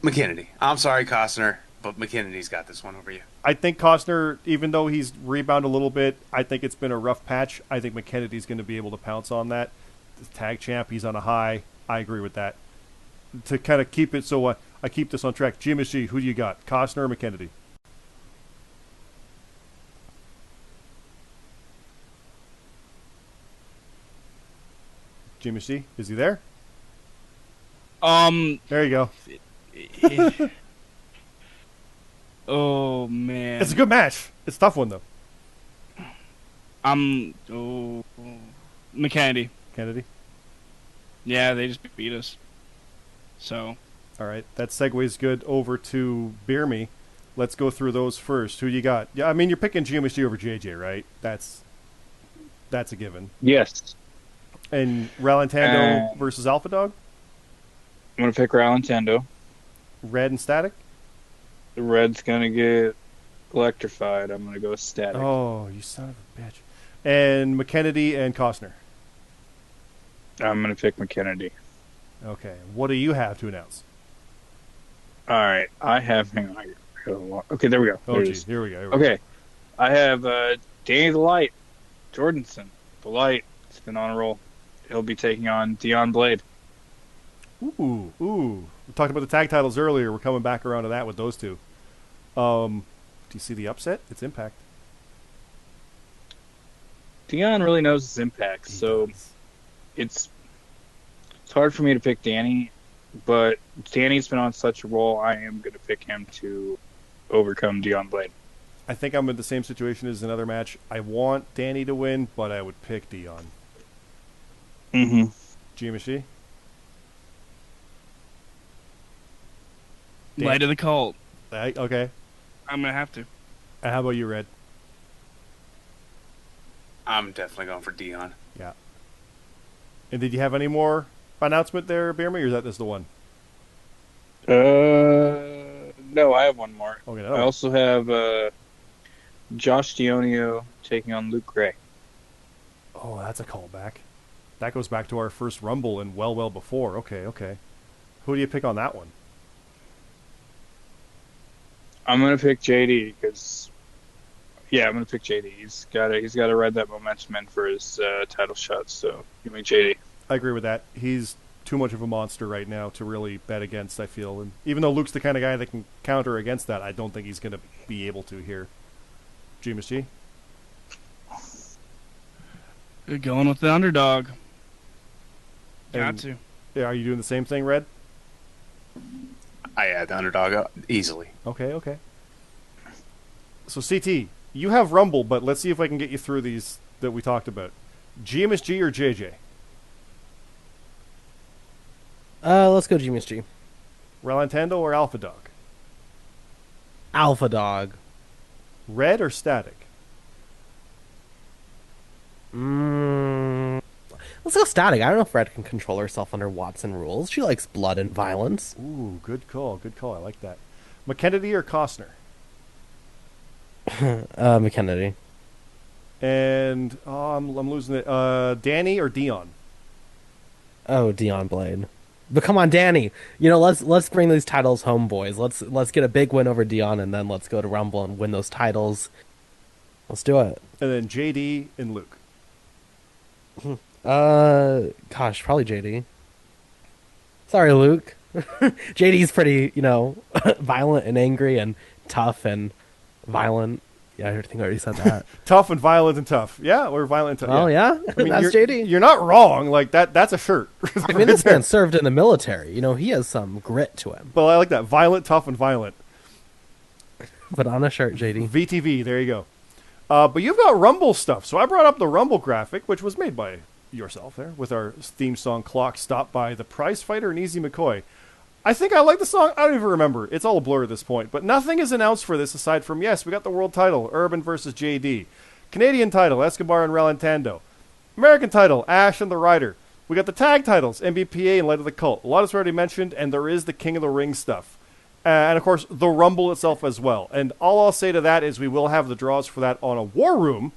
McKennedy. I'm sorry, Costner, but McKennedy's got this one over you. I think Costner, even though he's rebounded a little bit, I think it's been a rough patch. I think McKennedy's going to be able to pounce on that. The tag champ, he's on a high. I agree with that. To kind of keep it so I keep this on track. Gmsg, who do you got? Costner or McKennedy? Gmsg, is he there? There you go. Oh man, It's a good match. It's a tough one, though. McKennedy. Kennedy? Yeah, they just beat us. So All right, that segues good over to BeerMe. Let's go through those first. Who you got? Yeah, I mean you're picking Gmsg over JJ, right? That's a given. Yes. And Ralantando versus Alpha Dog, I'm gonna pick Ralantando. Red and Static. The red's gonna get electrified. I'm gonna go static. Oh, you son of a bitch! And McKennedy and Costner. I'm gonna pick McKennedy. Okay, what do you have to announce? All right, I have. Hang on. Okay, there we go. Oh, There it geez, is. here we go. Here we Okay, I have Danny the Light, Jordanson. The Light. It's been on a roll. He'll be taking on Dion Blade. go. Ooh. We talked about the tag titles earlier. We're coming back around to that with those two. Do you see the upset? It's Impact. Dion really knows his impact, He so does. it's hard for me to pick Danny, but Danny's been on such a roll. I am going to pick him to overcome Dion Blade. I think I'm in the same situation as another match. I want Danny to win, but I would pick Dion. Mm-hmm. Gmsg? light of the cult. Okay. I'm gonna have to. And how about you, Red? I'm definitely going for Dion. Yeah. And did you have any more announcement there, BeerMe, or is that just the one? No, I have one more. Okay. I also have Josh Dionio taking on Luke Gray. Oh, that's a callback. That goes back to our first Rumble and well before. Okay. Who do you pick on that one? I'm gonna pick JD because, I'm gonna pick JD. He's gotta ride that momentum in for his title shot. So give me JD. I agree with that. He's too much of a monster right now to really bet against, I feel. And even though Luke's the kind of guy that can counter against that, I don't think he's going to be able to here. Gmsg? You're going with the underdog. Got And- to. Yeah, are you doing the same thing, Red? I had the underdog easily. Okay. So, CT, you have Rumble, but let's see if I can get you through these that we talked about. Gmsg or JJ? Let's go Gmsg. Ralantando or Alpha Dog? Alpha Dog. Red or Static? Let's go Static. I don't know if Red can control herself under Watson rules. She likes blood and violence. Ooh, good call. I like that. McKennedy or Costner? McKennedy. And I'm losing it. Danny or Dion? Oh, Dion Blade. But come on, Danny. Let's bring these titles home, boys. Let's get a big win over Dion, and then let's go to Rumble and win those titles. Let's do it. And then JD and Luke. Gosh, probably JD. Sorry, Luke. JD's pretty, violent and angry and tough and violent. Yeah, I think I already said that. Tough and violent and tough. Yeah, we're violent and tough. Oh, yeah? I mean, That's you're, JD. You're not wrong. Like, that's a shirt. I mean, this man served in the military. He has some grit to him. But I like that. Violent, tough, and violent. Put on a shirt, JD. VTV, there you go. But you've got Rumble stuff. So I brought up the Rumble graphic, which was made by yourself there, with our theme song Clock Stop by The Prize Fighter and Easy McCoy. I think I like the song. I don't even remember. It's all a blur at this point. But nothing is announced for this aside from, yes, we got the world title, Urban versus JD. Canadian title, Escobar and Ralantando. American title, Ash and the Rider. We got the tag titles, MBPA and Light of the Cult. A lot is already mentioned, and there is the King of the Ring stuff. and of course the Rumble itself as well. And all I'll say to that is we will have the draws for that on a War Room,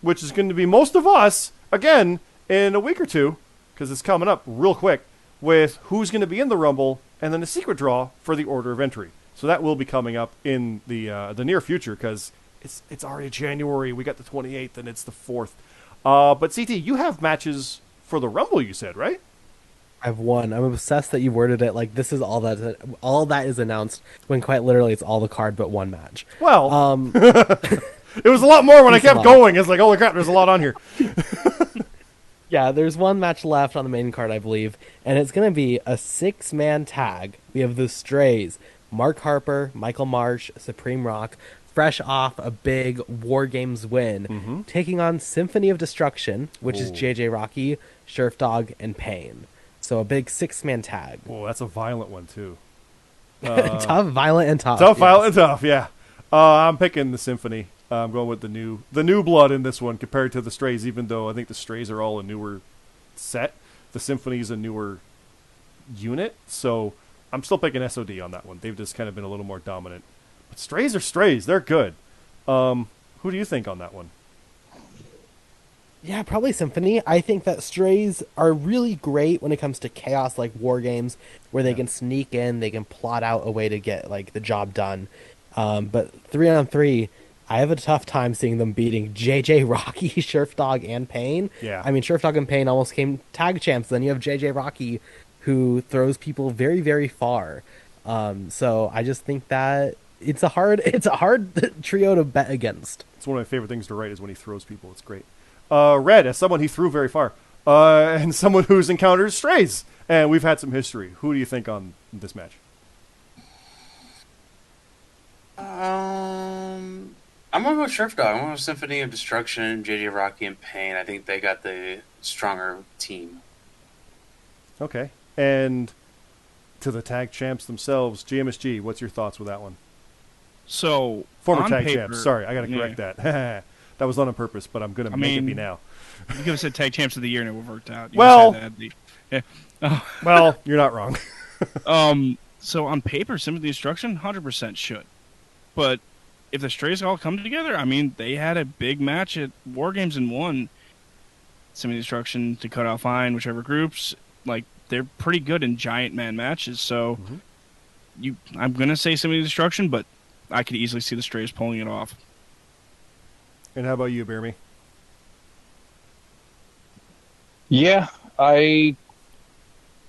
which is going to be most of us again in a week or two, because it's coming up real quick with who's going to be in the Rumble, and then a secret draw for the order of entry. So that will be coming up in the near future, because it's already January. We got the 28th, and it's the 4th. But CT, you have matches for the Rumble, you said, right? I've won. I'm obsessed that you worded it like this is all that is announced, when quite literally it's all the card but one match. Well, it was a lot more when I kept going. It's like, holy crap, there's a lot on here. Yeah, there's one match left on the main card, I believe, and it's going to be a 6-man tag. We have the Strays, Mark Harper, Michael Marsh, Supreme Rock, fresh off a big War Games win, taking on Symphony of Destruction, which is JJ Rocky, Sheriff Dog, and Pain. So a big 6-man tag. Oh, that's a violent one, too. Tough, violent, and tough. Tough, violent, and tough, yeah. I'm picking the Symphony. I'm going with the new blood in this one compared to the Strays, even though I think the Strays are all a newer set. The Symphony is a newer unit, so I'm still picking SOD on that one. They've just kind of been a little more dominant. But Strays are Strays. They're good. Who do you think on that one? Yeah, probably Symphony. I think that Strays are really great when it comes to chaos like War Games, where they can sneak in, they can plot out a way to get like the job done. But 3-on-3, I have a tough time seeing them beating JJ Rocky, Sheriff Dog, and Pain. Yeah. I mean, Sheriff Dog and Pain almost came tag champs. Then you have JJ Rocky, who throws people very, very far. So I just think that it's a hard trio to bet against. It's one of my favorite things to write is when he throws people. It's great. Red, as someone he threw very far, and someone who's encountered Strays, and we've had some history. Who do you think on this match? I'm going to go with Sheriff Dog. I'm going to go Symphony of Destruction, JJ Rocky, and Pain. I think they got the stronger team. Okay. And to the tag champs themselves, Gmsg, what's your thoughts with that one? So, former on tag paper, champs. Sorry, I got to correct that. That was not on purpose, but I'm going to make it be now. You could have said tag champs of the year and it would have worked out. Well, you're not wrong. So on paper, Symphony Destruction 100% should. But if the Strays all come together, I mean, they had a big match at War Games and won. Symphony Destruction to cut off line, whichever groups, like, they're pretty good in giant man matches. So I'm going to say Symphony Destruction, but I could easily see the Strays pulling it off. And how about you, BeerMe? Yeah, I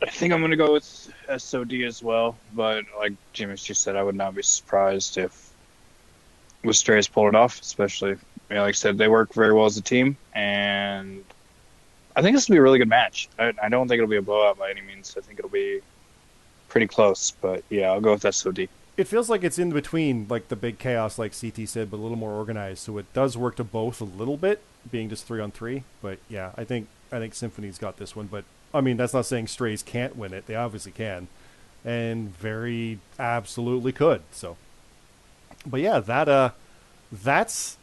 think I'm going to go with SOD as well. But like Gmsg said, I would not be surprised if the Strays pulled it off, especially, like I said, they work very well as a team. And I think this will be a really good match. I don't think it'll be a blowout by any means. I think it'll be pretty close. But yeah, I'll go with SOD. It feels like it's in between, like the big chaos, like CT said, but a little more organized. So it does work to both a little bit, being just 3-on-3. But yeah, I think Symphony's got this one. But I mean, that's not saying Strays can't win it. They obviously can, and very absolutely could. So, but yeah, that's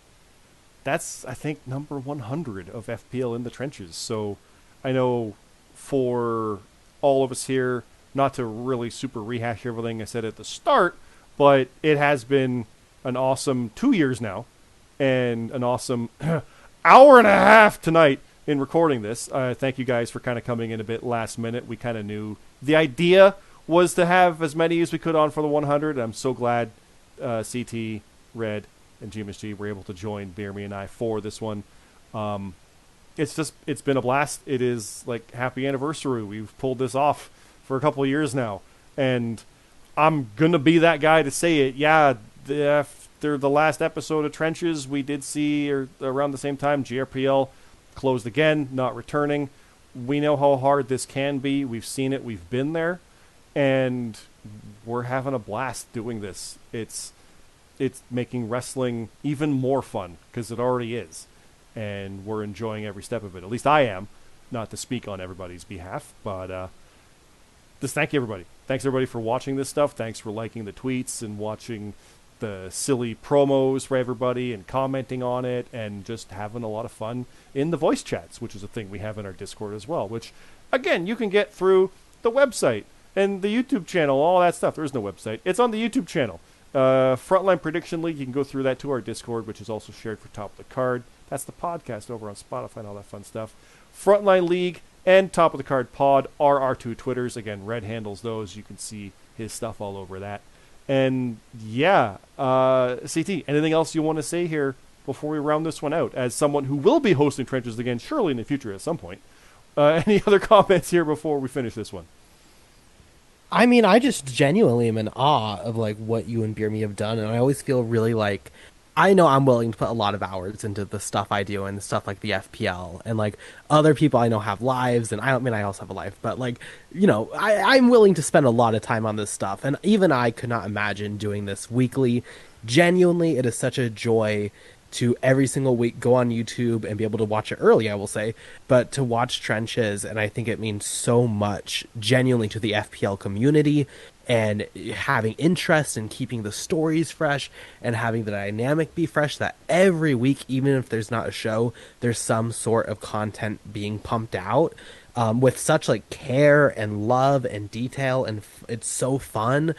I think number 100 of FPL in the trenches. So I know for all of us here, not to really super rehash everything I said at the start, but it has been an awesome 2 years now and an awesome hour and a half tonight in recording this. Thank you guys for kind of coming in a bit last minute. We kind of knew the idea was to have as many as we could on for the 100. I'm so glad CT, Red, and Gmsg were able to join BeerMe and I for this one. It's been a blast. It is like happy anniversary. We've pulled this off for a couple of years now, and I'm gonna be that guy to say it. Yeah, after the last episode of Trenches, we did see around the same time GRPL closed again, not returning. We know how hard this can be. We've seen it. We've been there, and we're having a blast doing this. It's making wrestling even more fun because it already is, and we're enjoying every step of it. At least I am. Not to speak on everybody's behalf, but just thank you, everybody. Thanks, everybody, for watching this stuff. Thanks for liking the tweets and watching the silly promos for everybody and commenting on it and just having a lot of fun in the voice chats, which is a thing we have in our Discord as well, which, again, you can get through the website. And the YouTube channel, all that stuff. There is no website. It's on the YouTube channel. Frontline Prediction League, you can go through that to our Discord, which is also shared for Top of the Card. That's the podcast over on Spotify and all that fun stuff. Frontline League and Top of the Card Pod are our two Twitters. Again, Red handles those. You can see his stuff all over that. And yeah, CT, anything else you want to say here before we round this one out? As someone who will be hosting Trenches again, surely in the future at some point. Any other comments here before we finish this one? I mean, I just genuinely am in awe of like what you and BeerMe have done, and I always feel really like I know I'm willing to put a lot of hours into the stuff I do and the stuff like the FPL, and like other people I know have lives, and I don't mean I also have a life, but like, you know, I'm willing to spend a lot of time on this stuff, and even I could not imagine doing this weekly. Genuinely, it is such a joy to every single week go on YouTube and be able to watch it early, I will say, but to watch Trenches, and I think it means so much genuinely to the FPL community, and having interest in keeping the stories fresh and having the dynamic be fresh, that every week, even if there's not a show, there's some sort of content being pumped out with such like care and love and detail, and it's so fun.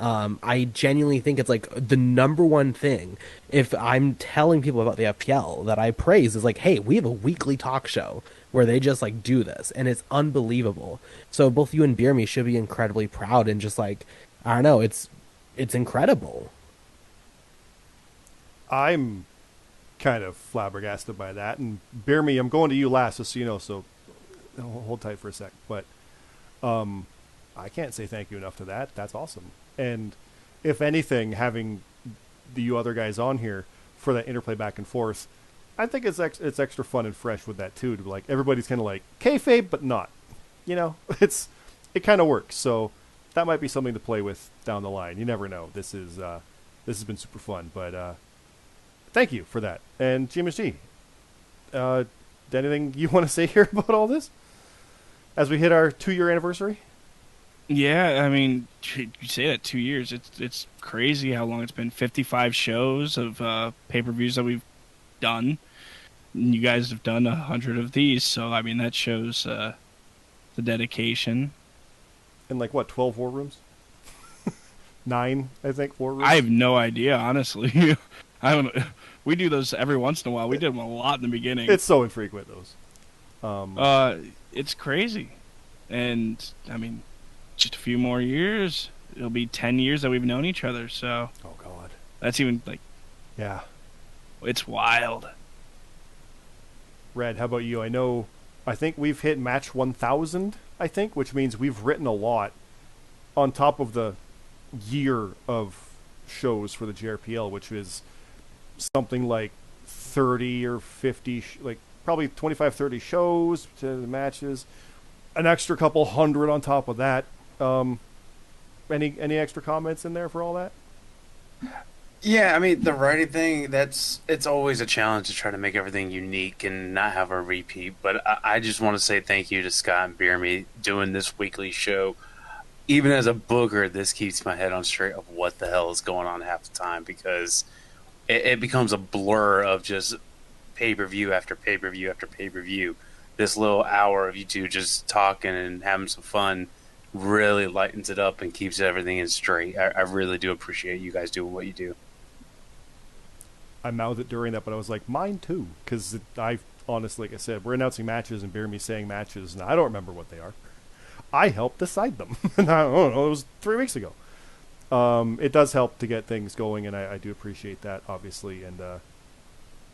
I genuinely think it's like the number one thing if I'm telling people about the FPL that I praise is like, hey, we have a weekly talk show where they just like do this, and it's unbelievable. So both you and BeerMe should be incredibly proud, and just like, I don't know, it's incredible. I'm kind of flabbergasted by that, and BeerMe, I'm going to you last, just so you know, so hold tight for a sec. But I can't say thank you enough to that. That's awesome. And if anything, having you other guys on here for that interplay back and forth, I think it's extra fun and fresh with that too. To like everybody's kind of like kayfabe, but not. You know, it kind of works. So that might be something to play with down the line. You never know. This has been super fun. But thank you for that. And Gmsg, anything you want to say here about all this as we hit our 2-year anniversary? Yeah, I mean, you say that 2 years. It's crazy how long it's been. 55 shows of pay-per-views that we've done. And you guys have done 100 of these, so I mean that shows the dedication. And like what, 12 war rooms? 9, I think, war rooms. I have no idea, honestly. I don't know. We do those every once in a while. We did them a lot in the beginning. It's so infrequent, those. It's crazy, and I mean, just a few more years, it'll be 10 years that we've known each other. So, oh god, that's even like, yeah, it's wild. Red, how about you? I think we've hit match 1,000. I think, which means we've written a lot on top of the year of shows for the JRPL, which is something like 30 or 50, like probably 25, 30 shows to the matches, an extra couple hundred on top of that. Any extra comments in there for all that? Yeah, I mean, the writing thing, it's always a challenge to try to make everything unique and not have a repeat, but I just want to say thank you to Scott and BeerMe doing this weekly show. Even as a booger, this keeps my head on straight of what the hell is going on half the time, because it becomes a blur of just pay-per-view after pay-per-view after pay-per-view. This little hour of you two just talking and having some fun really lightens it up and keeps everything in straight. I really do appreciate you guys doing what you do. I mouthed it during that, but I was like, mine too, because I honestly, like I said, we're announcing matches and BeerMe saying matches, and I don't remember what they are. I helped decide them. And I don't know, it was 3 weeks ago. It does help to get things going, and I do appreciate that, obviously. And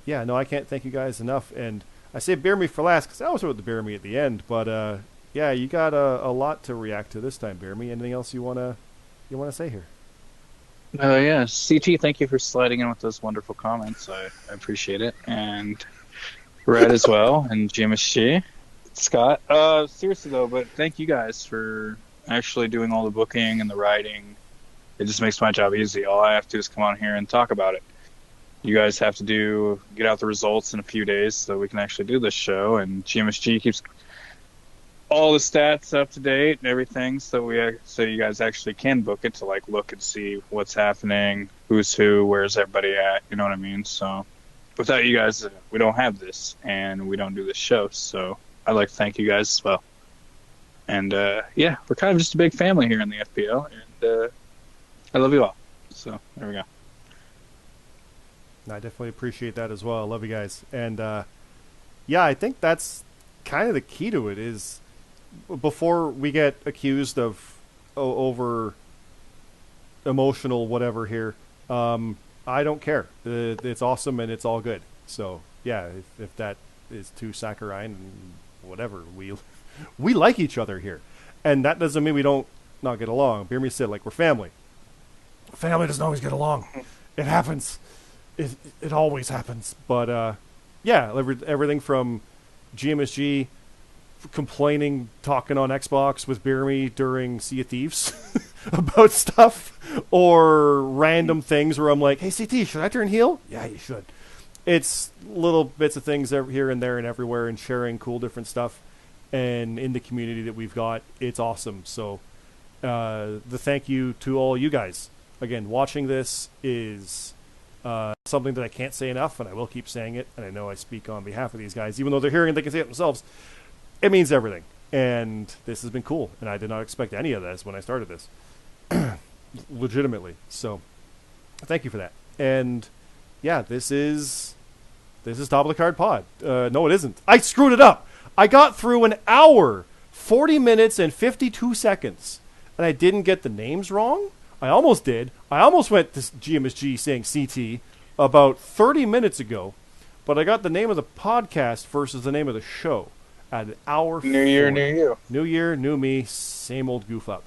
yeah, no, I can't thank you guys enough. And I say BeerMe for last because I always wrote the BeerMe at the end. But yeah, you got a lot to react to this time, BeerMe. Anything else you wanna say here? Yeah, CT, thank you for sliding in with those wonderful comments. I appreciate it. And Red as well, and Gmsg. Scott. Seriously though, but thank you guys for actually doing all the booking and the writing. It just makes my job easy. All I have to do is come on here and talk about it. You guys have to get out the results in a few days so we can actually do this show, and Gmsg keeps all the stats up to date and everything, so you guys actually can book it to like look and see what's happening, who's who, where's everybody at, you know what I mean? So without you guys, we don't have this, and we don't do this show, so I'd like to thank you guys as well. And yeah, we're kind of just a big family here in the FPL, and I love you all. So there we go. I definitely appreciate that as well. I love you guys. And yeah, I think that's kind of the key to it is before we get accused of over emotional whatever here, I don't care. It's awesome and it's all good. So yeah, if that is too saccharine, whatever, we like each other here, and that doesn't mean we don't not get along. BeerMe said like we're family. Family doesn't always get along. It happens. It always happens. But yeah, everything from Gmsg complaining, talking on Xbox with BeerMe during Sea of Thieves about stuff, or random things where I'm like, hey, CT, should I turn heel? Yeah, you should. It's little bits of things here and there and everywhere, and sharing cool different stuff. And in the community that we've got, it's awesome. So the thank you to all you guys. Again, watching this is something that I can't say enough, and I will keep saying it. And I know I speak on behalf of these guys. Even though they're hearing it, they can say it themselves. It means everything. And this has been cool. And I did not expect any of this when I started this. Legitimately. So thank you for that. And yeah, this is Top of the Card Pod. No, it isn't. I screwed it up. I got through an hour, 40 minutes, and 52 seconds. And I didn't get the names wrong. I almost did. I almost went to GMSG saying CT about 30 minutes ago. But I got the name of the podcast versus the name of the show at an hour. New year, new you. New year, new me, same old goof up.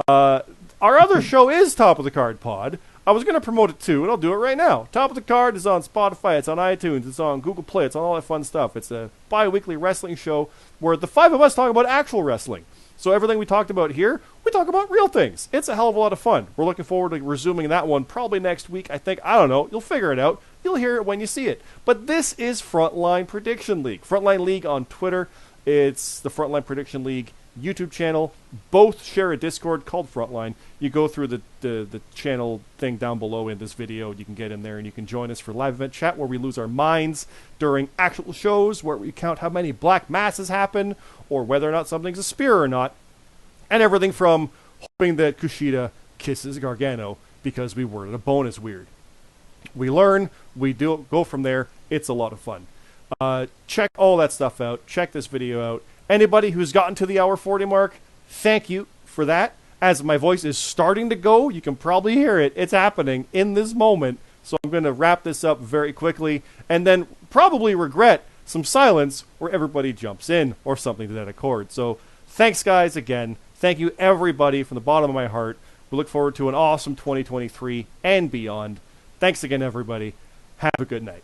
Our other show is Top of the Card Pod. I was going to promote it too, and I'll do it right now. Top of the Card is on Spotify, it's on iTunes, it's on Google Play, it's on all that fun stuff. It's a bi-weekly wrestling show where the five of us talk about actual wrestling. So everything we talked about here, we talk about real things. It's a hell of a lot of fun. We're looking forward to resuming that one probably next week, I think. I don't know. You'll figure it out. You'll hear it when you see it. But this is Frontline Prediction League. Frontline League on Twitter. It's the Frontline Prediction League YouTube channel. Both share a Discord called Frontline. You go through the channel thing down below in this video. You can get in there and you can join us for live event chat where we lose our minds during actual shows, where we count how many black masses happen or whether or not something's a spear or not, and everything from hoping that Kushida kisses Gargano because we worded a bonus weird. We learn, we go from there. It's a lot of fun. Check all that stuff out. Check this video out. Anybody who's gotten to the hour 40 mark, thank you for that. As my voice is starting to go, you can probably hear it. It's happening in this moment. So I'm going to wrap this up very quickly and then probably regret some silence where everybody jumps in or something to that accord. So thanks, guys, again. Thank you, everybody, from the bottom of my heart. We look forward to an awesome 2023 and beyond. Thanks again, everybody. Have a good night.